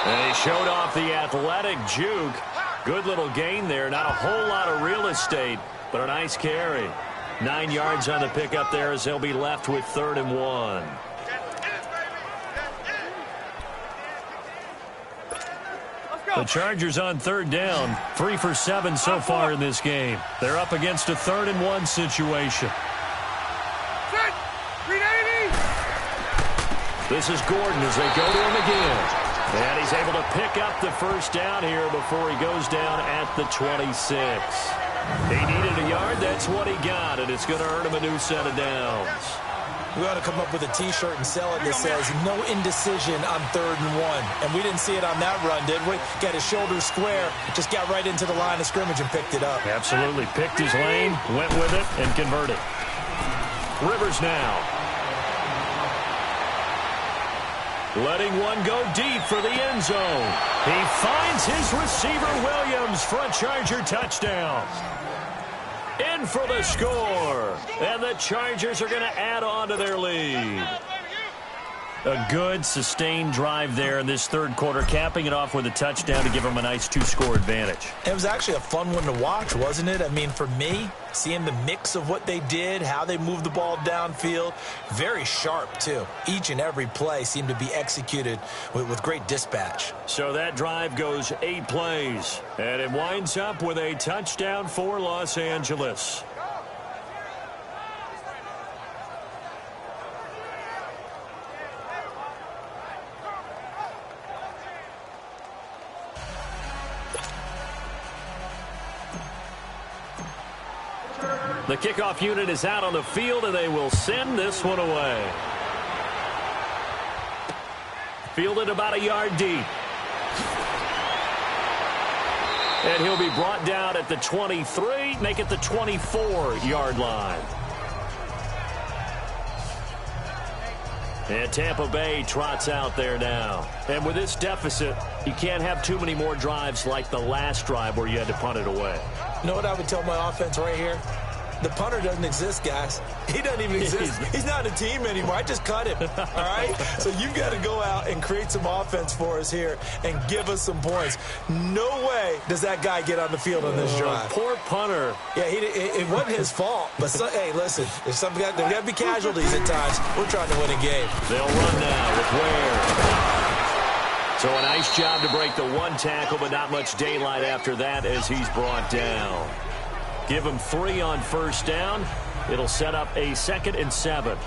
And he showed off the athletic juke. Good little gain there. Not a whole lot of real estate, but a nice carry. 9 yards on the pickup there as they'll be left with 3rd and 1. The Chargers on 3rd down. 3 for 7 so far in this game. They're up against a 3rd and 1 situation. This is Gordon as they go to him again. And he's able to pick up the first down here before he goes down at the 26. He needed a yard. That's what he got, and it's going to earn him a new set of downs. We ought to come up with a T-shirt and sell it that says no indecision on 3rd and 1. And we didn't see it on that run, did we? Got his shoulders square, just got right into the line of scrimmage and picked it up. Absolutely. Picked his lane, went with it, and converted. Rivers now. Letting one go deep for the end zone. He finds his receiver, Williams, for a Charger touchdown. In for the score. And the Chargers are going to add on to their lead. A good, sustained drive there in this 3rd quarter, capping it off with a touchdown to give them a nice 2-score advantage. It was actually a fun one to watch, wasn't it? I mean, for me, seeing the mix of what they did, how they moved the ball downfield, very sharp, too. Each and every play seemed to be executed with great dispatch. So that drive goes 8 plays, and it winds up with a touchdown for Los Angeles. The kickoff unit is out on the field, and they will send this one away. Fielded about a yard deep. And he'll be brought down at the 23, make it the 24-yard line. And Tampa Bay trots out there now. And with this deficit, you can't have too many more drives like the last drive where you had to punt it away. You know what I would tell my offense right here? The punter doesn't exist, guys. He doesn't even exist. He's not a team anymore. I just cut him, all right? So you've got to go out and create some offense for us here and give us some points. No way does that guy get on the field on this drive. Poor punter. Yeah, it wasn't his fault. But, hey, listen, there's there got to be casualties at times. We're trying to win a game. They'll run now with Ware. So a nice job to break the 1 tackle, but not much daylight after that as he's brought down. Give him 3 on first down. It'll set up a 2nd and 7.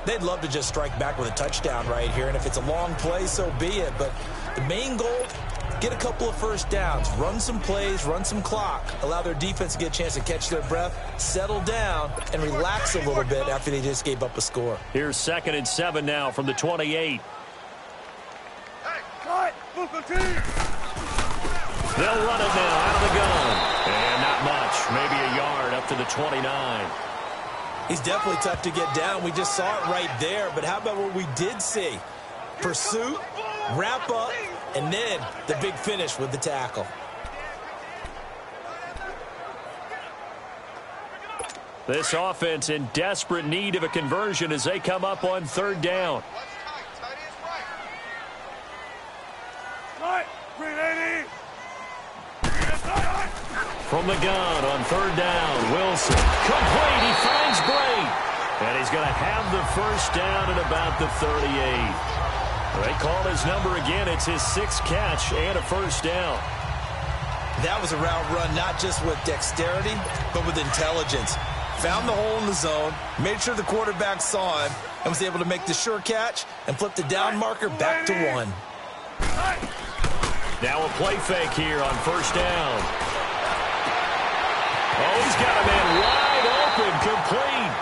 They'd love to just strike back with a touchdown right here, and if it's a long play, so be it. But the main goal, get a couple of first downs, run some plays, run some clock, allow their defense to get a chance to catch their breath, settle down, and relax a little bit after they just gave up a score. Here's 2nd and 7 now from the 28. They'll run it now out of the gun. And not much. Maybe a yard up to the 29. He's definitely tough to get down. We just saw it right there. But how about what we did see? Pursuit, wrap up, and then the big finish with the tackle. This offense in desperate need of a conversion as they come up on third down. From the gun on third down, Wilson. Complete, he finds Bray. And he's going to have the first down at about the 38. They call his number again. It's his 6th catch and a first down. That was a route run not just with dexterity, but with intelligence. Found the hole in the zone, made sure the quarterback saw him, and was able to make the sure catch and flip the down marker back to 1. Now a play fake here on first down. Oh, he's got a man wide open, complete.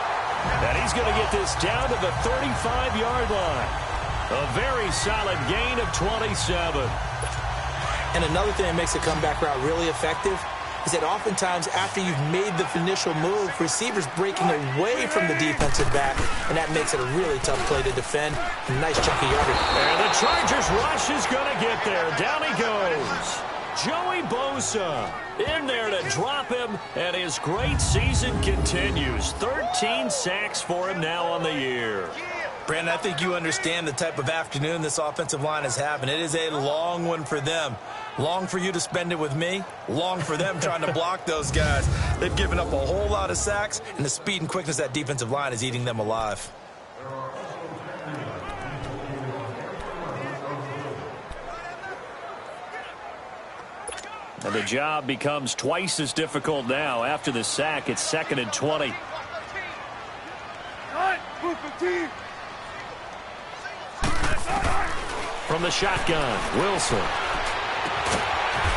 And he's going to get this down to the 35-yard line. A very solid gain of 27. And another thing that makes a comeback route really effective is that oftentimes after you've made the initial move, receivers breaking away from the defensive back, and that makes it a really tough play to defend. Nice chunky yardage. And the Chargers rush is going to get there. Down he goes. Joey Bosa in there to drop him, and his great season continues. 13 sacks for him now on the year. Brandon, I think you understand the type of afternoon this offensive line is having. It is a long one for them. Long for you to spend it with me. Long for them trying to block those guys. They've given up a whole lot of sacks, and the speed and quickness of that defensive line is eating them alive. And the job becomes twice as difficult now. After the sack, it's 2nd and 20. From the shotgun, Wilson.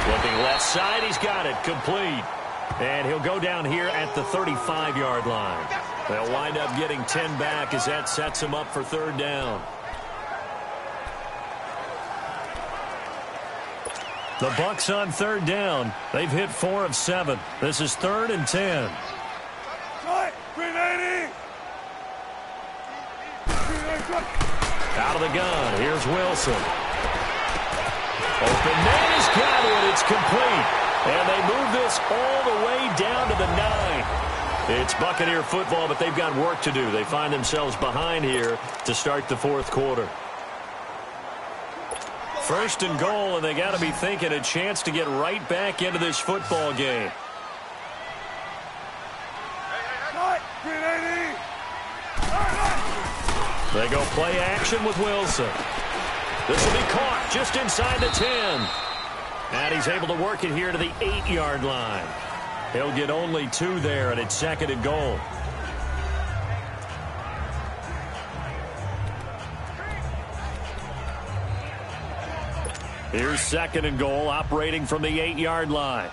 Looking left side, he's got it, complete. And he'll go down here at the 35-yard line. They'll wind up getting 10 back as that sets him up for third down. The Bucs on third down. They've hit 4 of 7. This is 3rd and 10. Out of the gun. Here's Wilson. Open man has got it. It's complete. And they move this all the way down to the 9. It's Buccaneer football, but they've got work to do. They find themselves behind here to start the 4th quarter. 1st and goal, and they got to be thinking a chance to get right back into this football game. They go play action with Wilson. This will be caught just inside the 10. And he's able to work it here to the 8-yard line. He'll get only 2 there, and it's 2nd and goal. Here's 2nd and goal, operating from the 8-yard line.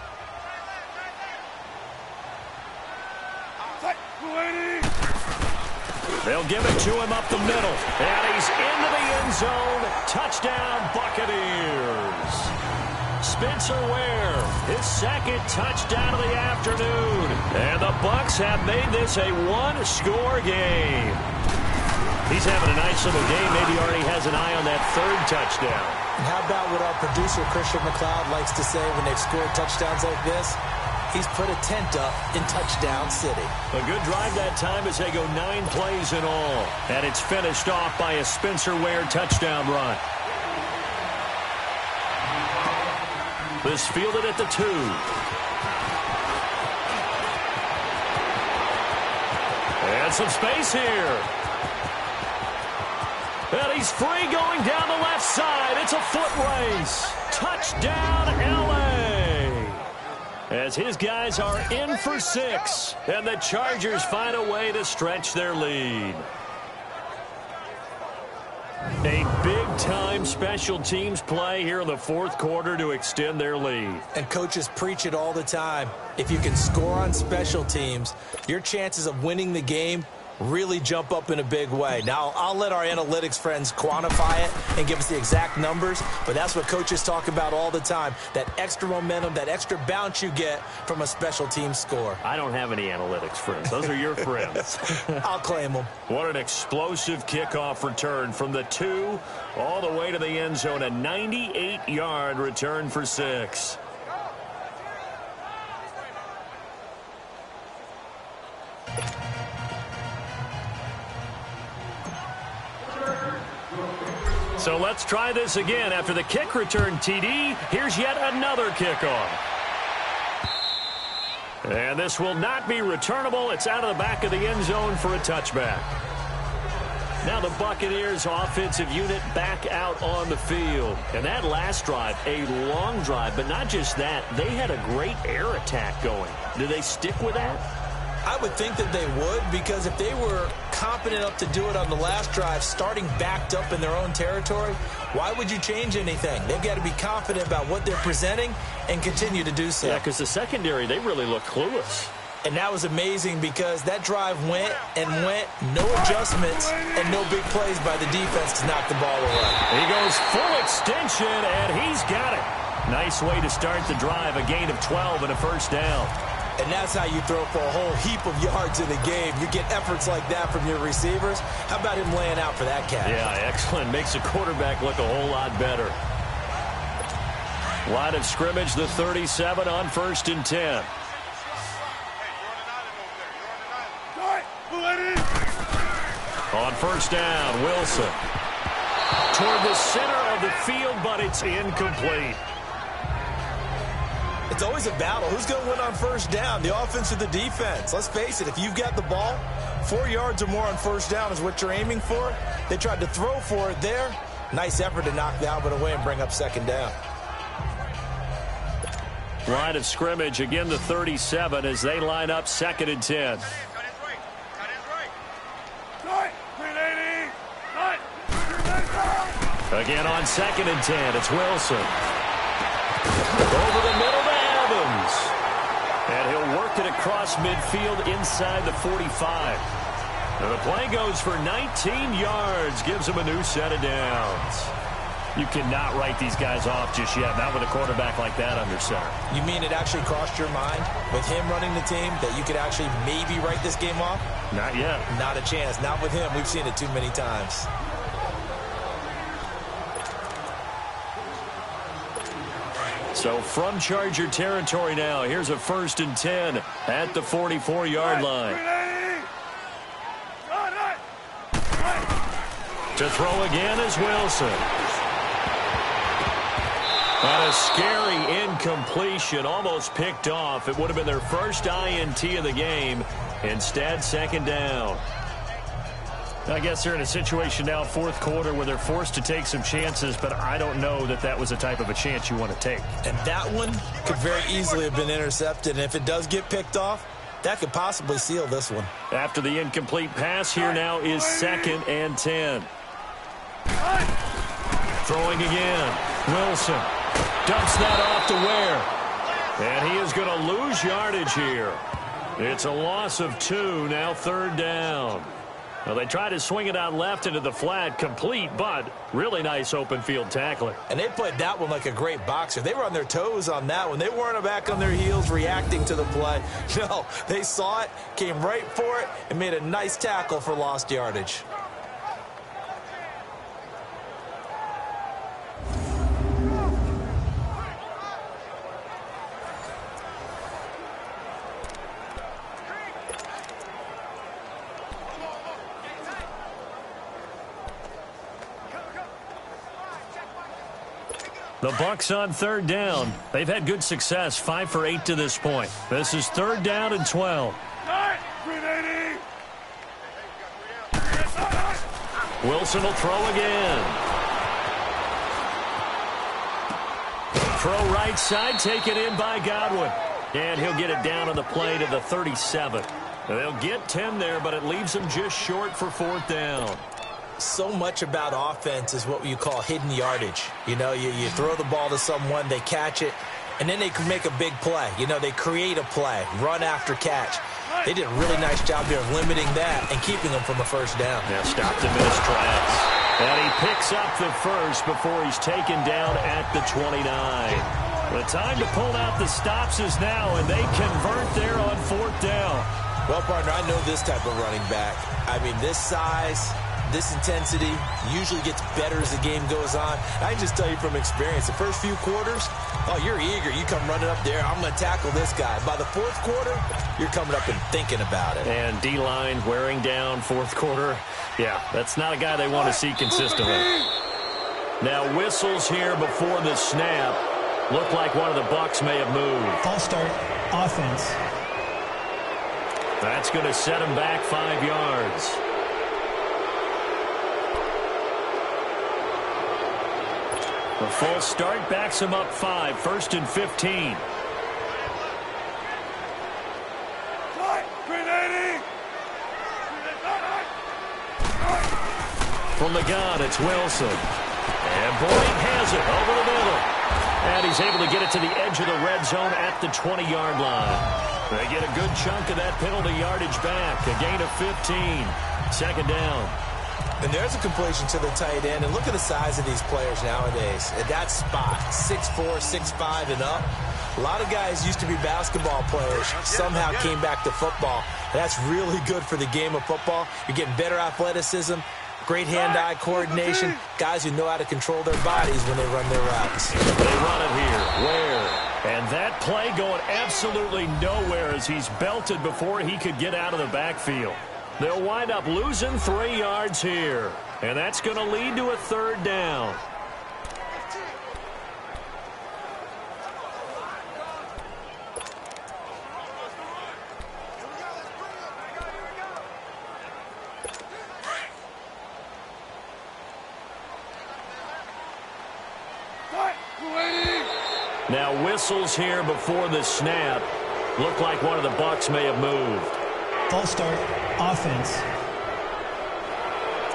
They'll give it to him up the middle. And he's into the end zone. Touchdown, Buccaneers. Spencer Ware, his 2nd touchdown of the afternoon. And the Bucs have made this a 1-score game. He's having a nice little game. Maybe already has an eye on that 3rd touchdown. And how about what our producer, Christian McLeod, likes to say when they've scored touchdowns like this? He's put a tent up in Touchdown City. A good drive that time as they go 9 plays in all. And it's finished off by a Spencer Ware touchdown run. This fielded at the 2. And some space here. And he's free going down the left side. It's a foot race. Touchdown, L.A. As his guys are in for 6. And the Chargers find a way to stretch their lead. A big-time special teams play here in the 4th quarter to extend their lead. And coaches preach it all the time. If you can score on special teams, your chances of winning the game really jump up in a big way. Now, I'll let our analytics friends quantify it and give us the exact numbers, but that's what coaches talk about all the time, that extra momentum, that extra bounce you get from a special team score. I don't have any analytics friends. Those are your friends. I'll claim them. What an explosive kickoff return from the 2 all the way to the end zone. A 98-yard return for 6. So let's try this again. After the kick return TD, here's yet another kickoff. And this will not be returnable. It's out of the back of the end zone for a touchback. Now the Buccaneers offensive unit back out on the field. And that last drive, a long drive, but not just that. They had a great air attack going. Do they stick with that? I would think that they would, because if they were competent enough to do it on the last drive, starting backed up in their own territory, why would you change anything? They've got to be confident about what they're presenting and continue to do so. Yeah, because the secondary, they really look clueless. And that was amazing because that drive went and went, no adjustments and no big plays by the defense to knock the ball away. He goes full extension, and he's got it. Nice way to start the drive, a gain of 12 and a first down. And that's how you throw for a whole heap of yards in the game. You get efforts like that from your receivers. How about him laying out for that catch? Yeah, excellent. Makes the quarterback look a whole lot better. Line of scrimmage, the 37 on 1st and 10. On 1st down, Wilson. Toward the center of the field, but it's incomplete. It's always a battle. Who's going to win on 1st down, the offense or the defense? Let's face it, if you've got the ball, 4 yards or more on 1st down is what you're aiming for. They tried to throw for it there. Nice effort to knock the Albert away and bring up 2nd down. Line of scrimmage, again the 37 as they line up 2nd and 10. Again on 2nd and 10, it's Wilson. Over the middle to Evans. And he'll work it across midfield inside the 45. And the play goes for 19 yards, gives him a new set of downs. You cannot write these guys off just yet, not with a quarterback like that under center. You mean it actually crossed your mind with him running the team that you could actually maybe write this game off? Not yet. Not a chance. Not with him. We've seen it too many times. So from Charger territory now, here's a 1st and 10 at the 44-yard line. To throw again is Wilson. And a scary incompletion, almost picked off. It would have been their first INT of the game. Instead, 2nd down. I guess they're in a situation now, 4th quarter, where they're forced to take some chances, but I don't know that that was a type of a chance you want to take. And that one could very easily have been intercepted. And if it does get picked off, that could possibly seal this one. After the incomplete pass, here now is 2nd and 10. Throwing again. Wilson dumps that off to Ware. And he is going to lose yardage here. It's a loss of 2, now 3rd down. Well, they try to swing it out left into the flat, complete, but really nice open field tackling. And they played that one like a great boxer. They were on their toes on that one. They weren't back on their heels reacting to the play. No, they saw it, came right for it, and made a nice tackle for lost yardage. The Bucs on 3rd down. They've had good success, 5 for 8 to this point. This is 3rd down and 12. Wilson will throw again. Throw right side, taken in by Godwin. And he'll get it down on the play to the 37. They'll get 10 there, but it leaves them just short for 4th down. So much about offense is what you call hidden yardage. You know, you throw the ball to someone, they catch it, and then they can make a big play. You know, they create a play, run after catch. They did a really nice job there of limiting that and keeping them from a first down. Now stopped him in his tracks. And he picks up the first before he's taken down at the 29. The time to pull out the stops is now, and they convert there on 4th down. Well, partner, I know this type of running back. I mean, this size, this intensity usually gets better as the game goes on. I can just tell you from experience, the first few quarters, oh, you're eager. You come running up there, I'm going to tackle this guy. By the 4th quarter, you're coming up and thinking about it. And D-line wearing down 4th quarter. Yeah, that's not a guy they want to see consistently. Now whistles here before the snap. Looked like one of the Bucs may have moved. False start, offense. That's going to set him back 5 yards. The false start backs him up 5, 1st and 15. From the gun, it's Wilson. And Boyd has it over the middle. And he's able to get it to the edge of the red zone at the 20-yard line. They get a good chunk of that penalty yardage back. A gain of 15. 2nd down. And there's a completion to the tight end. And look at the size of these players nowadays. At that spot, 6'4", 6'5", and up. A lot of guys used to be basketball players, somehow came back to football. And that's really good for the game of football. You're getting better athleticism, great hand-eye coordination, guys who know how to control their bodies when they run their routes. They run it here. Where? And that play going absolutely nowhere as he's belted before he could get out of the backfield. They'll wind up losing 3 yards here. And that's going to lead to a 3rd down. Now whistles here before the snap. Looked like one of the Bucs may have moved. False start, offense.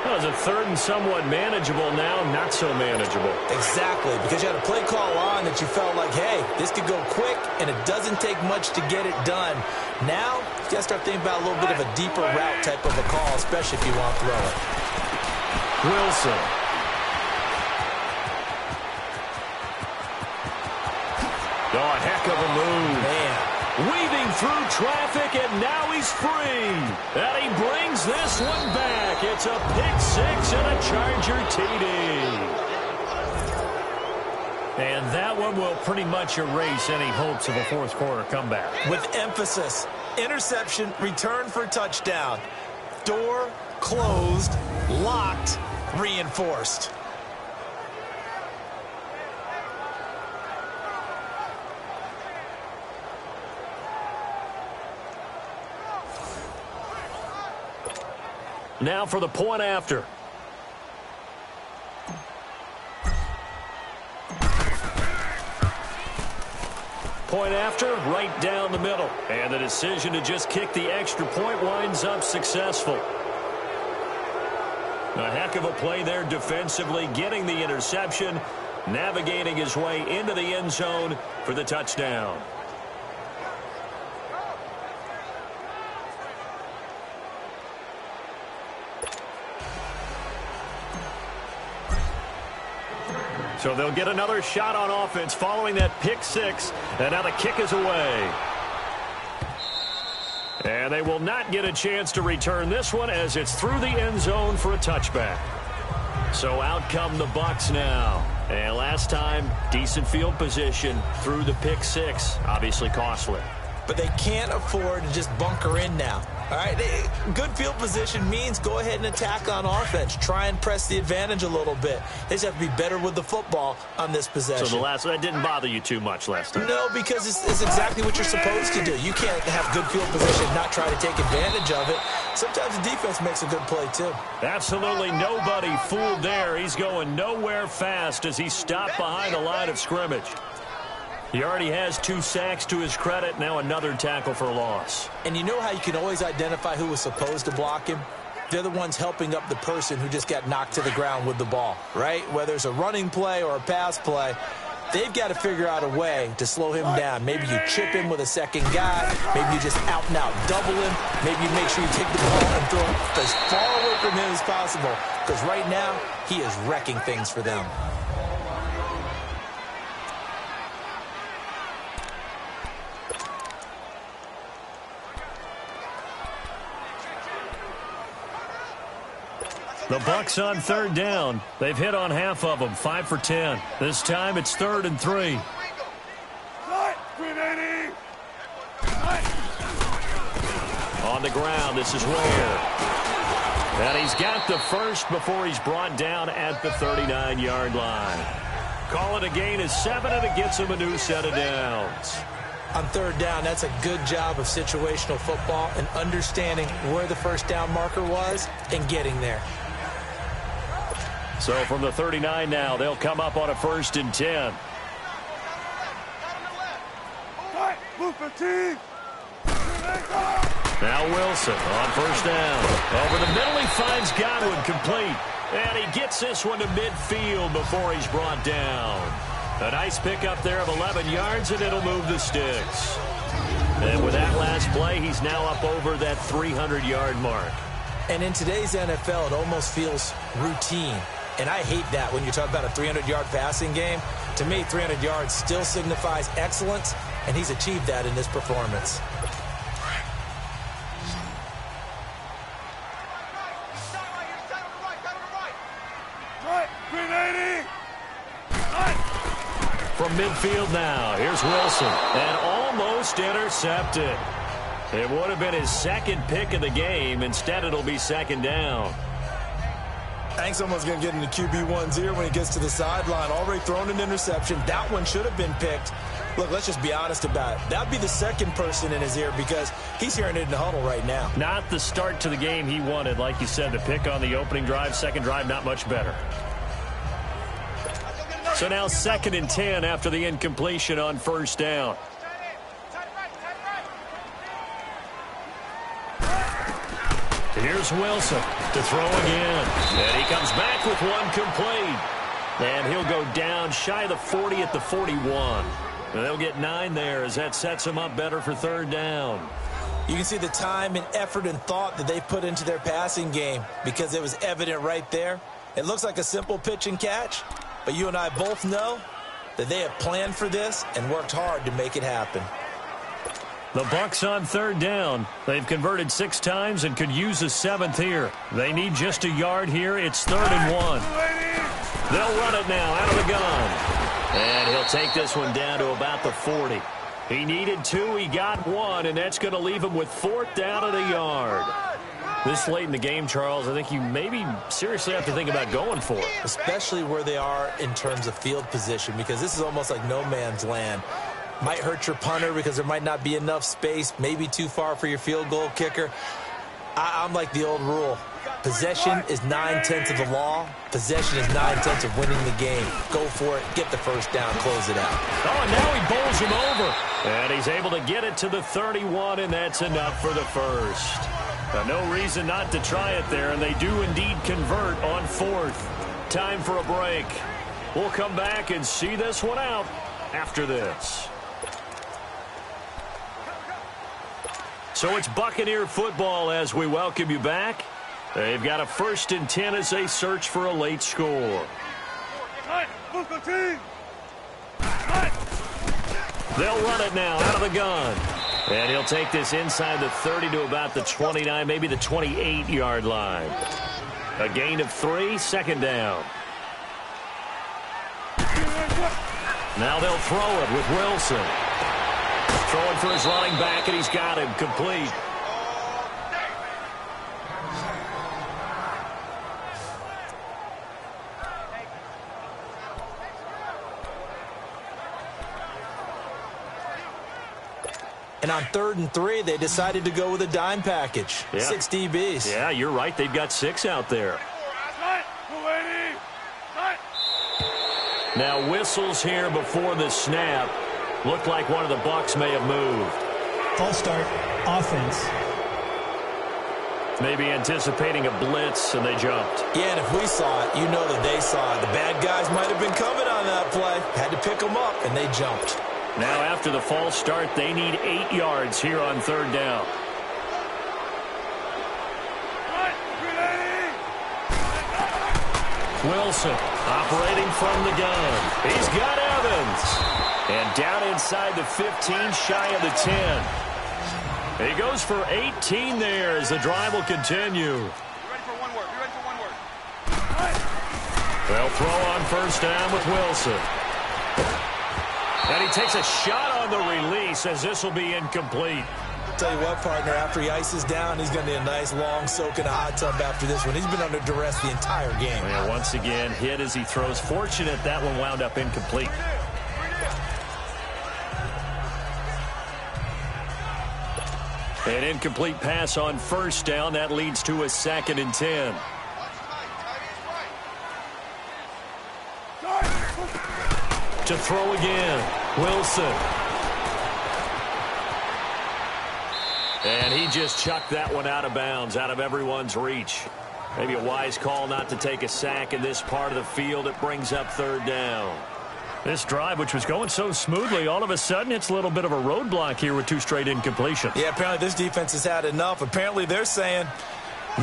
That was a 3rd and somewhat manageable, now not so manageable. Exactly, because you had a play call on that you felt like, hey, this could go quick, and it doesn't take much to get it done. Now, you got to start thinking about a little bit of a deeper route type of a call, especially if you want to throw it. Wilson. Oh, a heck of a move. Man. Weaving through traffic, and now he's free. And he brings this one back. It's a pick-6 and a Charger TD. And that one will pretty much erase any hopes of a 4th quarter comeback. With emphasis, interception, return for touchdown. Door closed, locked, reinforced. Now for the point after. Point after, right down the middle. And the decision to just kick the extra point winds up successful. A heck of a play there defensively, getting the interception, navigating his way into the end zone for the touchdown. So they'll get another shot on offense following that pick-6. And now the kick is away. And they will not get a chance to return this one as it's through the end zone for a touchback. So out come the Bucs now. And last time, decent field position through the pick-6. Obviously costly. But they can't afford to just bunker in now. All right, good field position means go ahead and attack on offense. Try and press the advantage a little bit. They just have to be better with the football on this possession. So that didn't bother you too much last time? No, because it's exactly what you're supposed to do. You can't have good field position and not try to take advantage of it. Sometimes the defense makes a good play, too. Absolutely nobody fooled there. He's going nowhere fast as he stopped behind the line of scrimmage. He already has 2 sacks to his credit. Now another tackle for a loss. And you know how you can always identify who was supposed to block him? They're the ones helping up the person who just got knocked to the ground with the ball, right? Whether it's a running play or a pass play, They've got to figure out a way to slow him down. Maybe you chip him with a second guy. Maybe you just out-and-out double him. Maybe you make sure you take the ball and throw it as far away from him as possible. Because right now, he is wrecking things for them. The Bucs on third down. They've hit on half of them, 5 for 10. This time it's 3rd and 3. On the ground, this is Ware. And he's got the first before he's brought down at the 39-yard line. Call it a gain of 7, and it gets him a new set of downs. On third down, that's a good job of situational football and understanding where the first down marker was and getting there. So from the 39 now, they'll come up on a 1st and 10. Now Wilson on 1st down. Over the middle, he finds Godwin complete. And he gets this one to midfield before he's brought down. A nice pickup there of 11 yards, and it'll move the sticks. And with that last play, he's now up over that 300-yard mark. And in today's NFL, it almost feels routine. And I hate that when you talk about a 300-yard passing game. To me, 300 yards still signifies excellence, and he's achieved that in this performance. From midfield now, here's Wilson, and almost intercepted. It would have been his second pick of the game. Instead, it'll be 2nd down. I think someone's going to get into QB1's ear when he gets to the sideline. Already thrown an interception. That one should have been picked. Look, let's just be honest about it. That would be the second person in his ear because he's hearing it in the huddle right now. Not the start to the game he wanted. Like you said, the pick on the opening drive, second drive, not much better. So now 2nd and 10 after the incompletion on 1st down. Here's Wilson to throw again. And he comes back with one complete. And he'll go down shy of the 40 at the 41. And they'll get 9 there as that sets him up better for 3rd down. You can see the time and effort and thought that they put into their passing game because it was evident right there. It looks like a simple pitch and catch, but you and I both know that they have planned for this and worked hard to make it happen. The Bucs on 3rd down. They've converted 6 times and could use a 7th here. They need just a yard here. It's 3rd and 1. They'll run it now out of the gun. And he'll take this one down to about the 40. He needed 2. He got 1, and that's going to leave him with 4th down at a yard. This late in the game, Charles, I think you maybe seriously have to think about going for it. Especially where they are in terms of field position, because this is almost like no man's land. Might hurt your punter because there might not be enough space, maybe too far for your field goal kicker. I'm like the old rule. Possession is 9/10 of the law. Possession is 9/10 of winning the game. Go for it. Get the first down. Close it out. Oh, and now he bowls him over. And he's able to get it to the 31, and that's enough for the first. No reason not to try it there, and they do indeed convert on 4th. Time for a break. We'll come back and see this one out after this. So it's Buccaneer football as we welcome you back. They've got a 1st and 10 as they search for a late score. They'll run it now out of the gun. And he'll take this inside the 30 to about the 29, maybe the 28-yard line. A gain of 3, 2nd down. Now they'll throw it with Wilson. Throwing for his running back, and he's got him complete. And on 3rd and 3, they decided to go with a dime package. Yeah. 6 DBs. Yeah, you're right. They've got 6 out there. Now whistles here before the snap. Looked like one of the Bucs may have moved. False start, offense. Maybe anticipating a blitz, and they jumped. Yeah, and if we saw it, you know that they saw it. The bad guys might have been coming on on that play. Had to pick them up, and they jumped. Now after the false start, they need 8 yards here on third down. Wilson operating from the gun. He's got Evans. And down inside the 15, shy of the 10. He goes for 18 there as the drive will continue. Be ready for one word. Be ready for one word. They'll throw on first down with Wilson. And he takes a shot on the release as this will be incomplete. Tell you what, partner, after he ices down, he's going to need a nice long soak in a hot tub after this one. He's been under duress the entire game. And once again, hit as he throws. Fortunate that one wound up incomplete. An incomplete pass on first down. That leads to a 2nd and 10. To throw again, Wilson. And he just chucked that one out of bounds, out of everyone's reach. Maybe a wise call not to take a sack in this part of the field. It brings up third down. This drive, which was going so smoothly, all of a sudden it's a little bit of a roadblock here with 2 straight incompletions. Yeah, apparently this defense has had enough. Apparently they're saying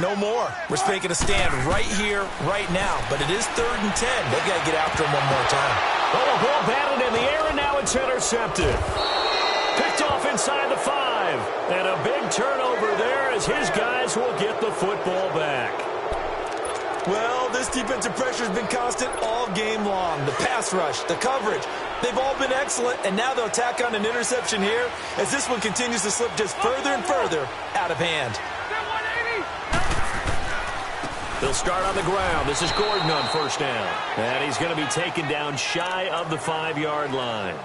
no more. We're making a stand right here, right now. But it is 3rd and 10. They've got to get after him one more time. Oh, the ball batted in the air, and now it's intercepted. Picked off inside the 5. And a big turnover there as his guys will get the football back. Well, this defensive pressure has been constant all game long. The pass rush, the coverage, they've all been excellent, and now they'll tack on an interception here as this one continues to slip just further and further out of hand. They'll start on the ground. This is Gordon on first down. And he's going to be taken down shy of the 5-yard line.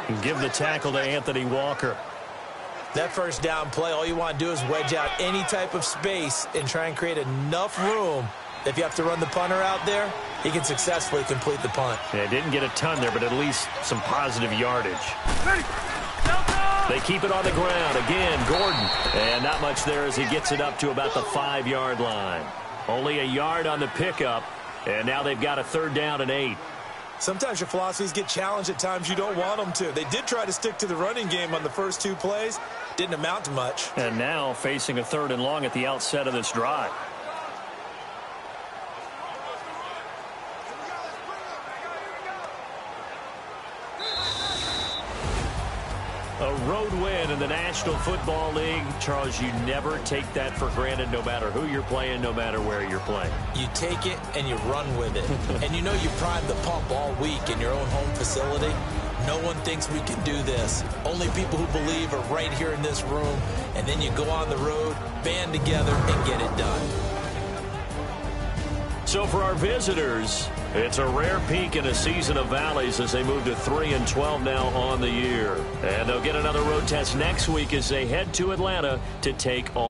And give the tackle to Anthony Walker. That first down play, all you want to do is wedge out any type of space and try and create enough room. If you have to run the punter out there, he can successfully complete the punt. Yeah, didn't get a ton there, but at least some positive yardage. They keep it on the ground. Again, Gordon. And not much there as he gets it up to about the 5-yard line. Only a yard on the pickup, and now they've got a 3rd down and 8. Sometimes your philosophies get challenged at times you don't want them to. They did try to stick to the running game on the first 2 plays. Didn't amount to much. And now facing a 3rd and long at the outset of this drive. A road win in the National Football League. Charles, you never take that for granted no matter who you're playing, no matter where you're playing. You take it and you run with it. And you know you primed the pump all week in your own home facility. No one thinks we can do this. Only people who believe are right here in this room. And then you go on the road, band together, and get it done. So for our visitors, it's a rare peak in a season of valleys as they move to 3-12 now on the year. And they'll get another road test next week as they head to Atlanta to take on